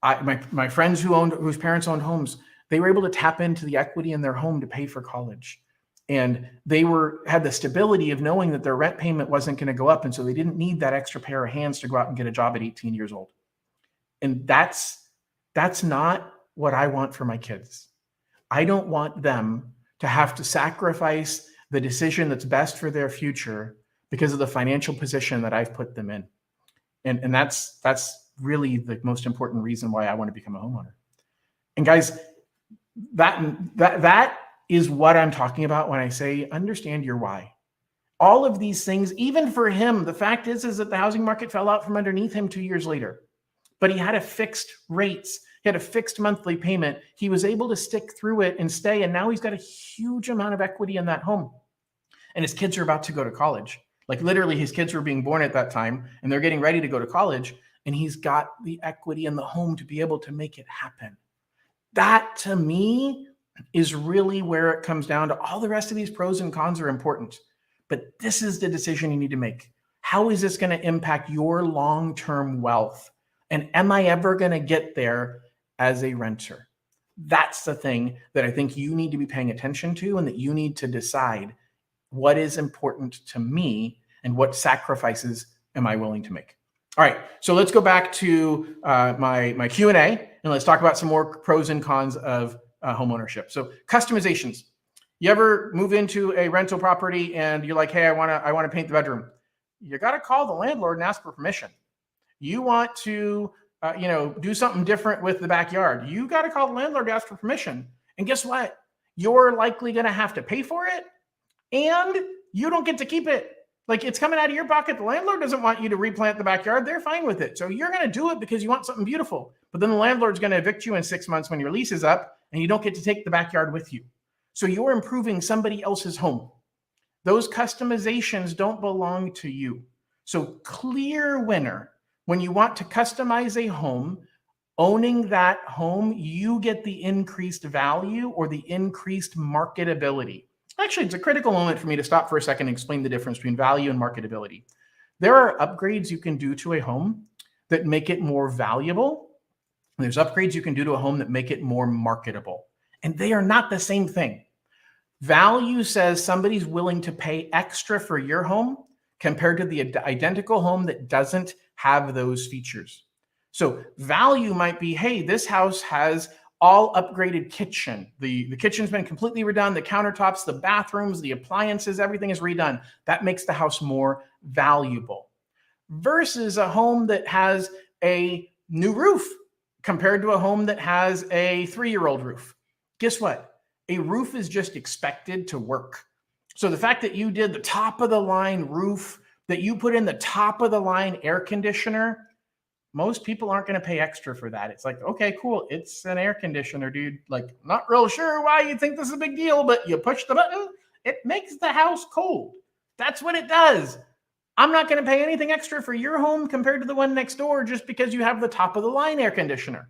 my friends whose parents owned homes, they were able to tap into the equity in their home to pay for college. And they had the stability of knowing that their rent payment wasn't going to go up. And so they didn't need that extra pair of hands to go out and get a job at 18 years old. And that's not what I want for my kids. I don't want them to have to sacrifice the decision that's best for their future because of the financial position that I've put them in. And that's really the most important reason why I want to become a homeowner. And guys, that is what I'm talking about when I say understand your why. All of these things, even for him, the fact is that the housing market fell out from underneath him 2 years later. But he had a fixed rates. He had a fixed monthly payment. He was able to stick through it and stay. And now he's got a huge amount of equity in that home. And his kids are about to go to college. Like literally his kids were being born at that time and they're getting ready to go to college. And he's got the equity in the home to be able to make it happen. That to me is really where it comes down to. All the rest of these pros and cons are important. But this is the decision you need to make. How is this going to impact your long-term wealth? And am I ever going to get there as a renter? That's the thing that I think you need to be paying attention to, and that you need to decide what is important to me and what sacrifices am I willing to make. All right, so let's go back to my Q&A, and let's talk about some more pros and cons of homeownership. So customizations. You ever move into a rental property and you're like, hey, I want to paint the bedroom. You got to call the landlord and ask for permission. You want to, do something different with the backyard. You got to call the landlord to ask for permission. And guess what? You're likely going to have to pay for it, and you don't get to keep it. Like, it's coming out of your pocket. The landlord doesn't want you to replant the backyard. They're fine with it. So you're going to do it because you want something beautiful. But then the landlord's going to evict you in 6 months when your lease is up, and you don't get to take the backyard with you. So you're improving somebody else's home. Those customizations don't belong to you. So clear winner. When you want to customize a home, owning that home, you get the increased value or the increased marketability. Actually, it's a critical moment for me to stop for a second and explain the difference between value and marketability. There are upgrades you can do to a home that make it more valuable There's upgrades you can do to a home that make it more marketable. And they are not the same thing. Value says somebody's willing to pay extra for your home compared to the identical home that doesn't have those features. So value might be, hey, this house has all upgraded kitchen. The kitchen's been completely redone, the countertops, the bathrooms, the appliances, everything is redone. That makes the house more valuable. Versus a home that has a new roof compared to a home that has a 3-year-old roof. Guess what? A roof is just expected to work. So the fact that you did the top of the line roof, that you put in the top of the line air conditioner, most people aren't going to pay extra for that. It's like, okay, cool. It's an air conditioner, dude. Like, not real sure why you think this is a big deal, but you push the button, it makes the house cold. That's what it does. I'm not going to pay anything extra for your home compared to the one next door just because you have the top of the line air conditioner.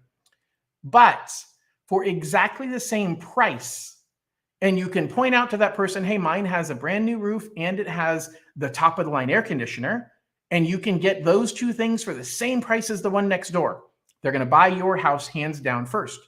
But for exactly the same price, and you can point out to that person, hey, mine has a brand new roof and it has the top of the line air conditioner, and you can get those two things for the same price as the one next door. They're going to buy your house hands down first.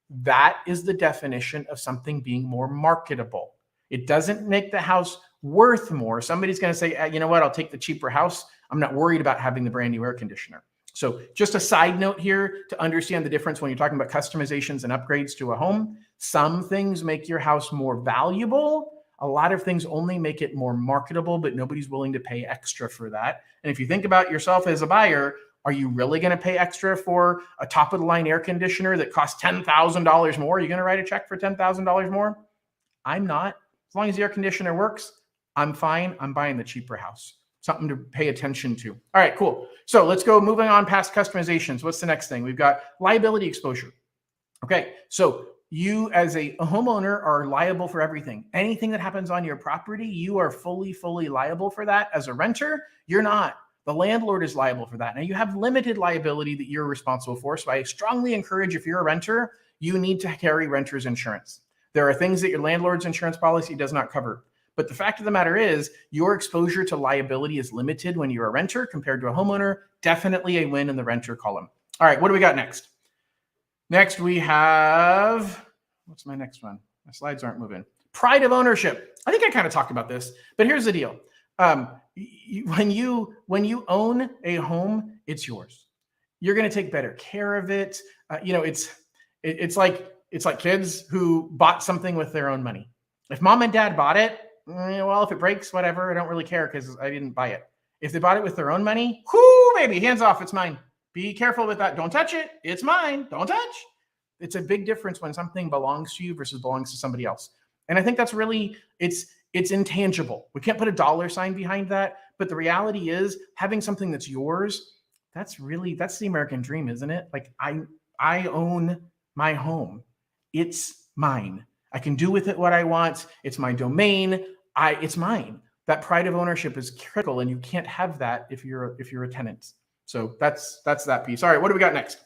That is the definition of something being more marketable. It doesn't make the house worth more. Somebody's going to say, you know what, I'll take the cheaper house. I'm not worried about having the brand new air conditioner. So just a side note here to understand the difference when you're talking about customizations and upgrades to a home. Some things make your house more valuable. A lot of things only make it more marketable, but nobody's willing to pay extra for that. And if you think about yourself as a buyer, are you really going to pay extra for a top of the line air conditioner that costs $10,000 more? Are you going to write a check for $10,000 more? I'm not. As long as the air conditioner works, I'm fine. I'm buying the cheaper house. Something to pay attention to. All right, cool. So let's go moving on past customizations. What's the next thing? We've got liability exposure. Okay, so you as a homeowner are liable for everything. Anything that happens on your property, you are fully liable for that. As a renter, you're not. The landlord is liable for that. Now you have limited liability that you're responsible for. So I strongly encourage, if you're a renter, you need to carry renter's insurance. There are things that your landlord's insurance policy does not cover. But the fact of the matter is, your exposure to liability is limited when you're a renter compared to a homeowner. Definitely a win in the renter column. All right, what do we got next? Next, we have, what's my next one? My slides aren't moving. Pride of ownership. I think I kind of talked about this, but here's the deal. When you own a home, it's yours. You're going to take better care of it. It's like kids who bought something with their own money. If mom and dad bought it, well, if it breaks, whatever, I don't really care because I didn't buy it. If they bought it with their own money, whoo, baby, hands off, it's mine. Be careful with that. Don't touch it. It's mine. Don't touch. It's a big difference when something belongs to you versus belongs to somebody else. And I think that's really, it's intangible. We can't put a dollar sign behind that. But the reality is, having something that's yours, that's the American dream, isn't it? Like I own my home. It's mine. I can do with it what I want. It's my domain. It's mine. That pride of ownership is critical, and you can't have that if you're a tenant. So that's that piece. All right, what do we got next?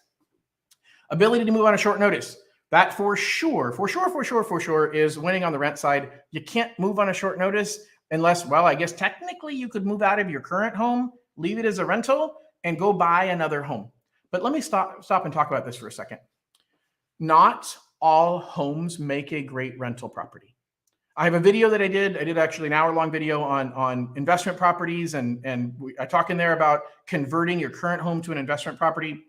Ability to move on a short notice. That for sure is winning on the rent side. You can't move on a short notice unless, well, I guess technically you could move out of your current home, leave it as a rental, and go buy another home. But let me stop and talk about this for a second. Not all homes make a great rental property. I have a video that I did actually an hour-long video on investment properties, and I talk in there about converting your current home to an investment property.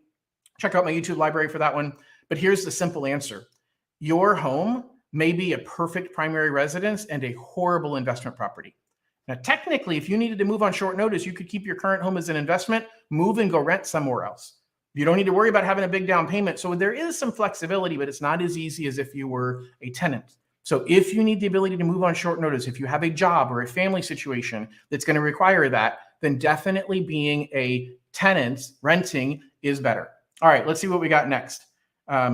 Check out my YouTube library for that one. But here's the simple answer. Your home may be a perfect primary residence and a horrible investment property. Now, technically, if you needed to move on short notice, you could keep your current home as an investment, move and go rent somewhere else. You don't need to worry about having a big down payment. So there is some flexibility, but it's not as easy as if you were a tenant. So if you need the ability to move on short notice, if you have a job or a family situation that's going to require that, then definitely being a tenant renting is better. All right, let's see what we got next.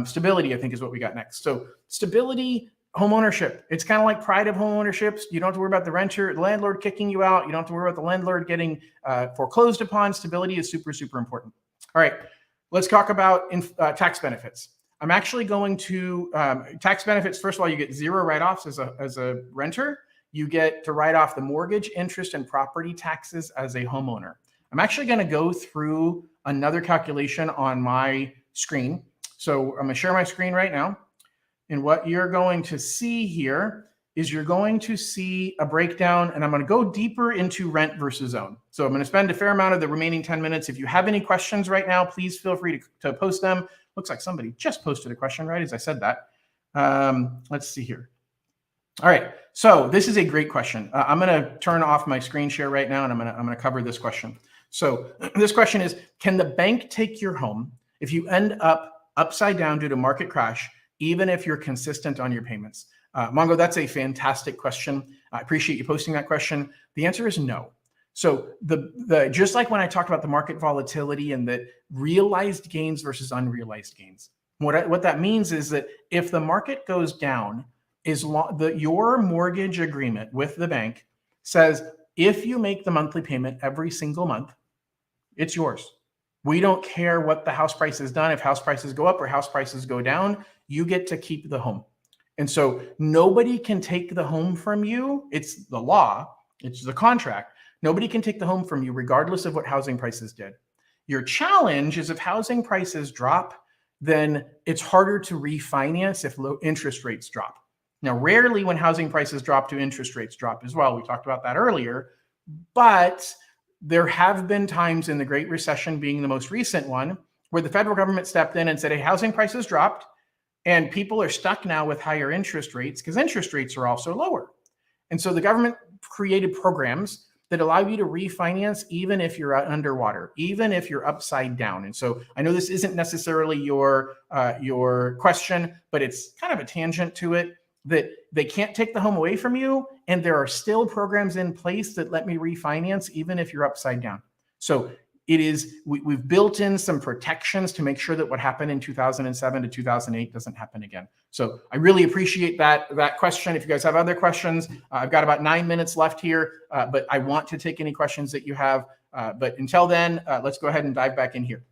Stability, I think, is what we got next. So stability, homeownership. It's kind of like pride of homeownership. You don't have to worry about the landlord kicking you out. You don't have to worry about the landlord getting foreclosed upon. Stability is super important. All right, let's talk about tax benefits. I'm actually going to tax benefits. First of all, you get zero write-offs as a renter. You get to write off the mortgage, interest, and property taxes as a homeowner. I'm actually going to go through another calculation on my screen So I'm going to share my screen right now. And what you're going to see here is you're going to see a breakdown, and I'm going to go deeper into rent versus own. So I'm going to spend a fair amount of the remaining 10 minutes. If you have any questions right now, please feel free to post them. Looks like somebody just posted a question right as I said that. Let's see here. All right, so this is a great question. I'm going to turn off my screen share right now, and I'm going to cover this question. So this question is, can the bank take your home if you end up upside down due to market crash, even if you're consistent on your payments? Mongo, that's a fantastic question. I appreciate you posting that question. The answer is no. So just like when I talked about the market volatility and the realized gains versus unrealized gains, what that means is that if the market goes down, your mortgage agreement with the bank says if you make the monthly payment every single month, it's yours. We don't care what the house price has done. If house prices go up or house prices go down, you get to keep the home. And so nobody can take the home from you. It's the law. It's the contract. Nobody can take the home from you regardless of what housing prices did. Your challenge is if housing prices drop, then it's harder to refinance if low interest rates drop. Now, rarely when housing prices drop do interest rates drop as well. We talked about that earlier, but there have been times in the Great Recession being the most recent one where the federal government stepped in and said, hey, housing prices dropped and people are stuck now with higher interest rates because interest rates are also lower. And so the government created programs that allow you to refinance even if you're underwater, even if you're upside down. And so I know this isn't necessarily your question, but it's kind of a tangent to it, that they can't take the home away from you. And there are still programs in place that let me refinance even if you're upside down. So we've built in some protections to make sure that what happened in 2007 to 2008 doesn't happen again. So I really appreciate that question. If you guys have other questions, I've got about 9 minutes left here, but I want to take any questions that you have. But until then, let's go ahead and dive back in here.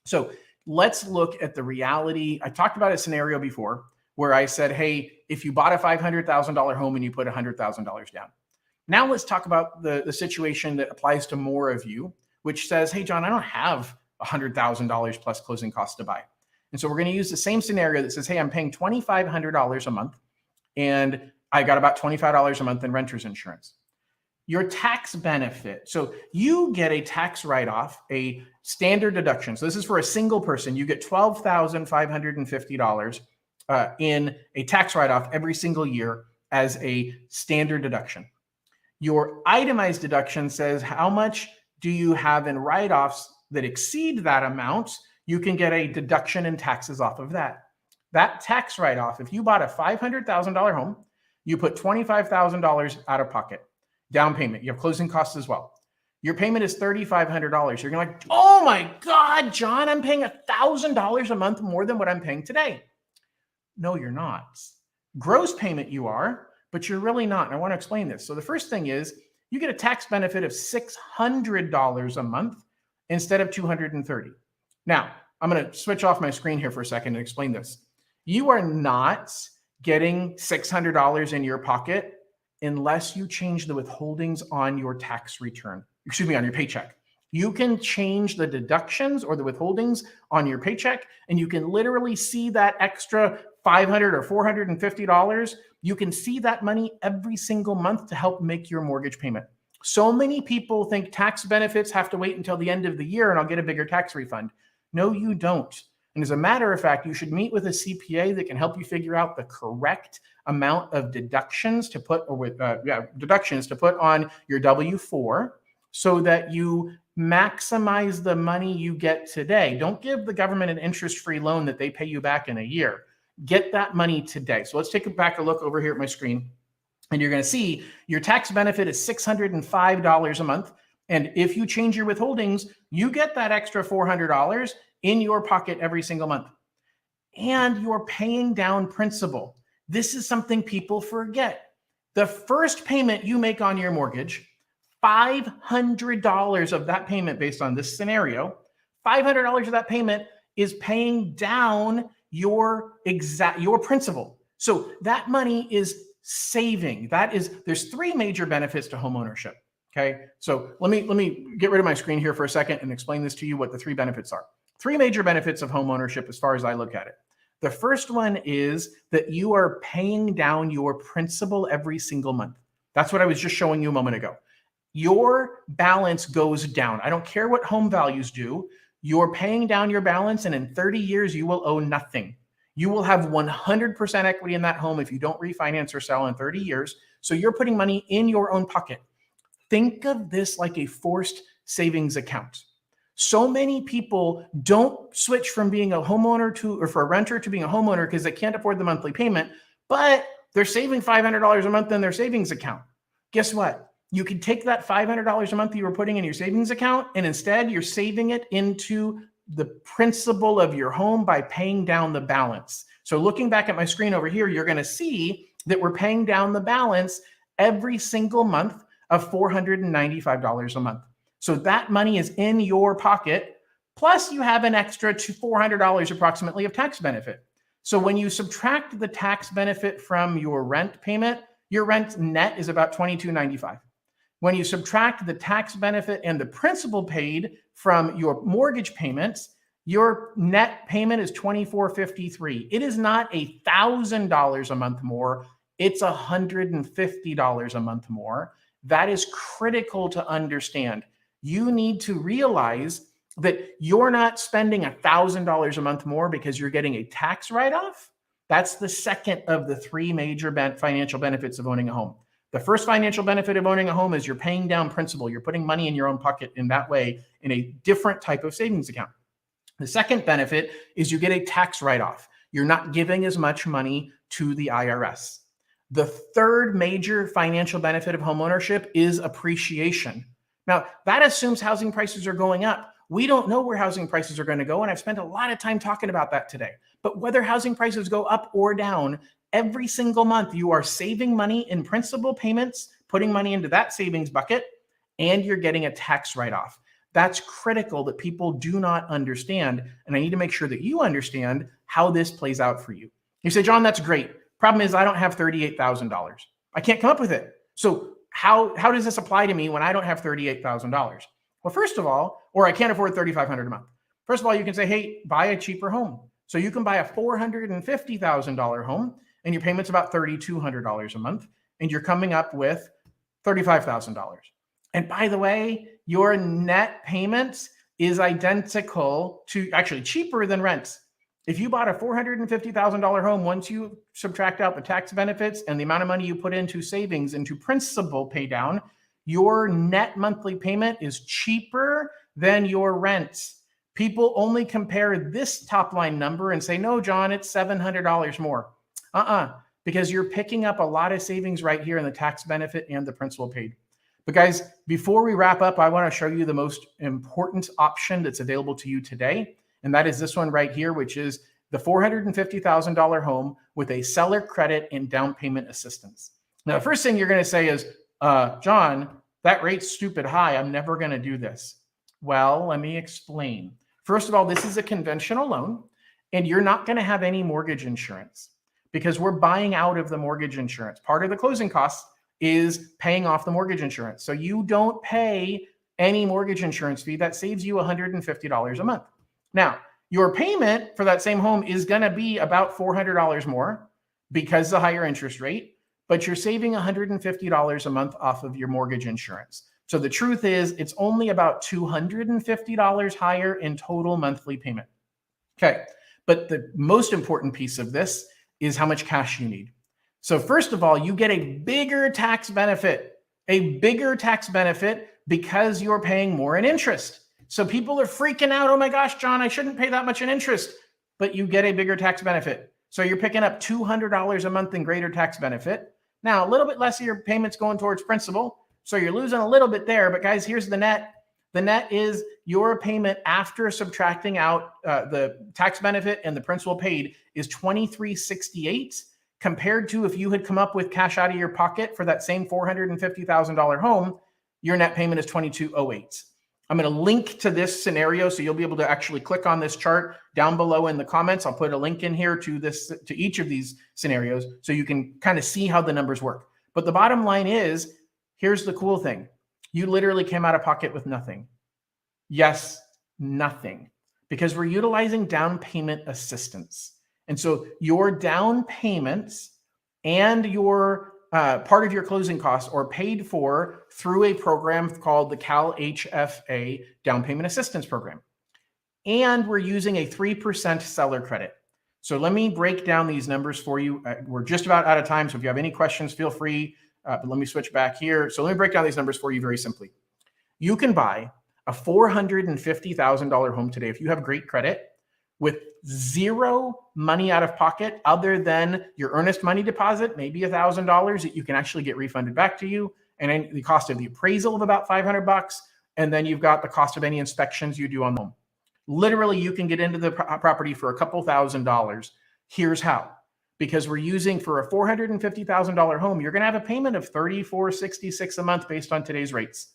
So let's look at the reality. I talked about a scenario before where I said, hey, if you bought a $500,000 home and you put $100,000 down. Now let's talk about the situation that applies to more of you, which says, hey, John, I don't have $100,000 plus closing costs to buy. And so we're going to use the same scenario that says, hey, I'm paying $2,500 a month and I got about $25 a month in renter's insurance. Your tax benefit. So you get a tax write-off, a standard deduction. So this is for a single person. You get $12,550 in a tax write-off every single year as a standard deduction. Your itemized deduction says how much do you have in write-offs that exceed that amount? You can get a deduction in taxes off of that. That tax write-off, if you bought a $500,000 home, you put $25,000 out of pocket. Down payment, you have closing costs as well. Your payment is $3,500. You're like, oh my God, John, I'm paying $1,000 a month more than what I'm paying today. No, you're not. Gross payment you are, but you're really not. And I want to explain this. So the first thing is you get a tax benefit of $600 a month instead of $230. Now, I'm going to switch off my screen here for a second and explain this. You are not getting $600 in your pocket unless you change the withholdings on your tax return, on your paycheck. You can change the deductions or the withholdings on your paycheck, and you can literally see that extra $500 or $450. You can see that money every single month to help make your mortgage payment. So many people think tax benefits have to wait until the end of the year and I'll get a bigger tax refund. No, you don't. And as a matter of fact, you should meet with a CPA that can help you figure out the correct amount of deductions to put on your W-4 so that you maximize the money you get today. Don't give the government an interest-free loan that they pay you back in a year. Get that money today. So let's take a look over here at my screen. And you're going to see your tax benefit is $605 a month. And if you change your withholdings, you get that extra $400 in your pocket every single month. And you're paying down principal. This is something people forget. The first payment you make on your mortgage, $500 of that payment based on this scenario, $500 of that payment is paying down your principal. So that money is saving. There's three major benefits to homeownership. Okay. So let me get rid of my screen here for a second and explain this to you, what the three benefits are. Three major benefits of homeownership as far as I look at it. The first one is that you are paying down your principal every single month. That's what I was just showing you a moment ago. Your balance goes down. I don't care what home values do. You're paying down your balance, and in 30 years, you will owe nothing. You will have 100% equity in that home if you don't refinance or sell in 30 years. So you're putting money in your own pocket. Think of this like a forced savings account. So many people don't switch from being a homeowner to, or for a renter to being a homeowner because they can't afford the monthly payment, but they're saving $500 a month in their savings account. Guess what? You can take that $500 a month you were putting in your savings account, and instead you're saving it into the principal of your home by paying down the balance. So looking back at my screen over here, you're going to see that we're paying down the balance every single month of $495 a month. So that money is in your pocket, plus you have an extra $400 approximately of tax benefit. So when you subtract the tax benefit from your rent payment, your rent net is about $22.95. When you subtract the tax benefit and the principal paid from your mortgage payments, your net payment is $24.53. It is not $1,000 a month more. It's $150 a month more. That is critical to understand. You need to realize that you're not spending $1,000 a month more because you're getting a tax write-off. That's the second of the three major financial benefits of owning a home. The first financial benefit of owning a home is you're paying down principal. You're putting money in your own pocket in that way in a different type of savings account. The second benefit is you get a tax write-off. You're not giving as much money to the IRS. The third major financial benefit of homeownership is appreciation. Now, that assumes housing prices are going up. We don't know where housing prices are going to go, and I've spent a lot of time talking about that today. But whether housing prices go up or down, every single month you are saving money in principal payments, putting money into that savings bucket, and you're getting a tax write-off. That's critical that people do not understand, and I need to make sure that you understand how this plays out for you. You say, John, that's great. Problem is I don't have $38,000. I can't come up with it. So how does this apply to me when I don't have $38,000? Well, first of all, or I can't afford $3,500 a month. First of all, you can say, hey, buy a cheaper home. So you can buy a $450,000 home and your payment's about $3,200 a month, and you're coming up with $35,000. And by the way, your net payment is identical to, actually cheaper than rent. If you bought a $450,000 home, once you subtract out the tax benefits and the amount of money you put into savings, into principal pay down, your net monthly payment is cheaper than your rent. People only compare this top line number and say, no, John, it's $700 more. Because you're picking up a lot of savings right here in the tax benefit and the principal paid. But guys, before we wrap up, I want to show you the most important option that's available to you today. And that is this one right here, which is the $450,000 home with a seller credit and down payment assistance. Now, the first thing you're going to say is, John, that rate's stupid high. I'm never going to do this. Well, let me explain. First of all, this is a conventional loan, and you're not going to have any mortgage insurance because we're buying out of the mortgage insurance. Part of the closing costs is paying off the mortgage insurance. So you don't pay any mortgage insurance fee. That saves you $150 a month. Now, your payment for that same home is going to be about $400 more because the higher interest rate, but you're saving $150 a month off of your mortgage insurance. So the truth is it's only about $250 higher in total monthly payment. Okay, but the most important piece of this is how much cash you need. So first of all, you get a bigger tax benefit because you're paying more in interest. So people are freaking out. Oh my gosh, John, I shouldn't pay that much in interest, but you get a bigger tax benefit. So you're picking up $200 a month in greater tax benefit. Now, a little bit less of your payments going towards principal. So you're losing a little bit there, but guys, here's the net. The net is your payment after subtracting out the tax benefit and the principal paid is $23.68 compared to if you had come up with cash out of your pocket for that same $450,000 home, your net payment is $22.08. I'm going to link to this scenario so you'll be able to actually click on this chart down below in the comments. I'll put a link in here to each of these scenarios so you can kind of see how the numbers work. But the bottom line is, here's the cool thing. You literally came out of pocket with nothing. Yes, nothing. because we're utilizing down payment assistance. And so your down payments and your part of your closing costs are paid for through a program called the Cal HFA Down Payment Assistance Program. And we're using a 3% seller credit. So let me break down these numbers for you. We're just about out of time. So if you have any questions, feel free. But let me switch back here. So let me break down these numbers for you very simply. You can buy a $450,000 home today if you have great credit with zero money out of pocket other than your earnest money deposit, maybe $1,000 that you can actually get refunded back to you, and then the cost of the appraisal of about $500, and then you've got the cost of any inspections you do on the home. Literally, you can get into the property for a couple $1,000s. Here's how. Because we're using for a $450,000 home, you're going to have a payment of $3,466 a month based on today's rates.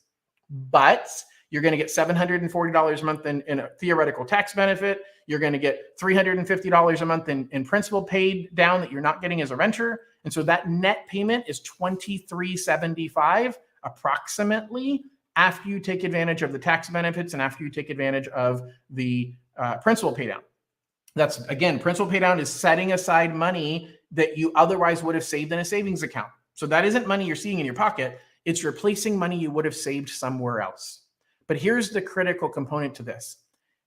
But you're going to get $740 a month in a theoretical tax benefit. You're going to get $350 a month in principal paid down that you're not getting as a renter. And so that net payment is $2,375 approximately after you take advantage of the tax benefits and after you take advantage of the principal pay down. That's, again, principal pay down is setting aside money that you otherwise would have saved in a savings account. So that isn't money you're seeing in your pocket. It's replacing money you would have saved somewhere else. But here's the critical component to this.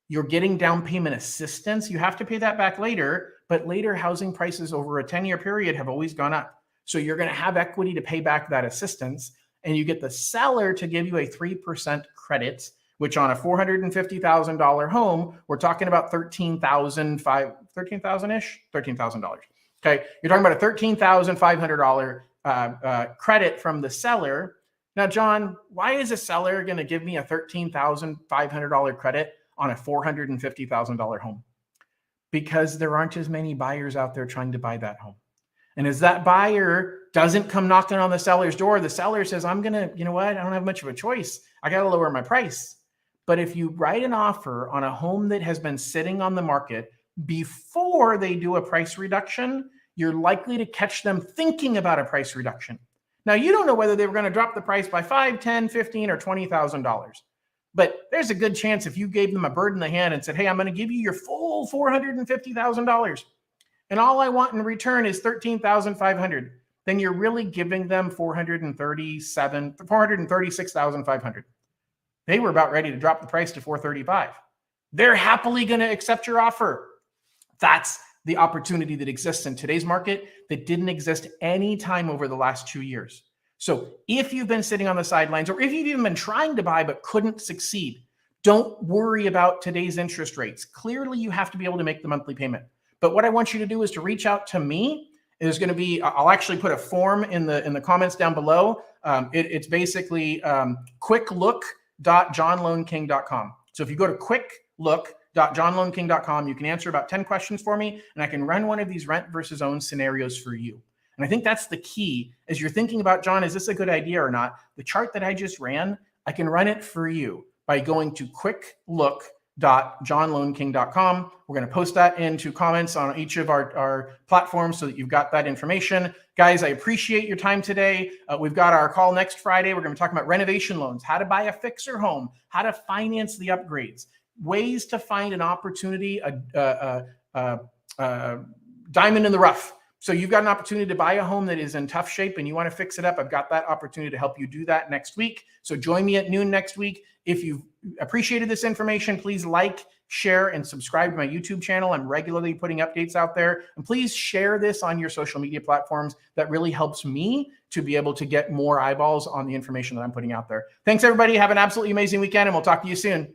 You're getting down payment assistance. You have to pay that back later, but later housing prices over a 10-year period have always gone up. So you're going to have equity to pay back that assistance, and you get the seller to give you a 3% credit, which on a $450,000 home, we're talking about $13,000-ish, $13,000. Okay, you're talking about a $13,500 credit from the seller. Now, John, why is a seller going to give me a $13,500 credit on a $450,000 home? Because there aren't as many buyers out there trying to buy that home. And as that buyer doesn't come knocking on the seller's door, the seller says, I'm going to, you know what? I don't have much of a choice. I got to lower my price. But if you write an offer on a home that has been sitting on the market before they do a price reduction, you're likely to catch them thinking about a price reduction. Now, you don't know whether they were going to drop the price by $5,000, $10,000, $15,000, or $20,000. But there's a good chance if you gave them a bird in the hand and said, hey, I'm going to give you your full $450,000, and all I want in return is $13,500, then you're really giving them $436,500. They were about ready to drop the price to $435,000. They're happily going to accept your offer. That's the opportunity that exists in today's market that didn't exist any time over the last 2 years. So if you've been sitting on the sidelines, or if you've even been trying to buy but couldn't succeed, don't worry about today's interest rates. Clearly, you have to be able to make the monthly payment. But what I want you to do is to reach out to me. There's going to be, I'll actually put a form in the comments down below. It's basically quicklook.johnloanking.com. So if you go to quicklook.johnloanking.com, you can answer about 10 questions for me, and I can run one of these rent versus own scenarios for you. And I think that's the key as you're thinking about, John, is this a good idea or not? The chart that I just ran, I can run it for you by going to quicklook.johnloanking.com. We're going to post that into comments on each of our platforms so that you've got that information. Guys, I appreciate your time today. We've got our call next Friday. We're going to talk about renovation loans, how to buy a fixer home, how to finance the upgrades, ways to find an opportunity, a diamond in the rough. So you've got an opportunity to buy a home that is in tough shape and you want to fix it up. I've got that opportunity to help you do that next week. So join me at noon next week. If you've appreciated this information, please like, share, and subscribe to my YouTube channel. I'm regularly putting updates out there. And please share this on your social media platforms. That really helps me to be able to get more eyeballs on the information that I'm putting out there. Thanks, everybody. Have an absolutely amazing weekend, and we'll talk to you soon.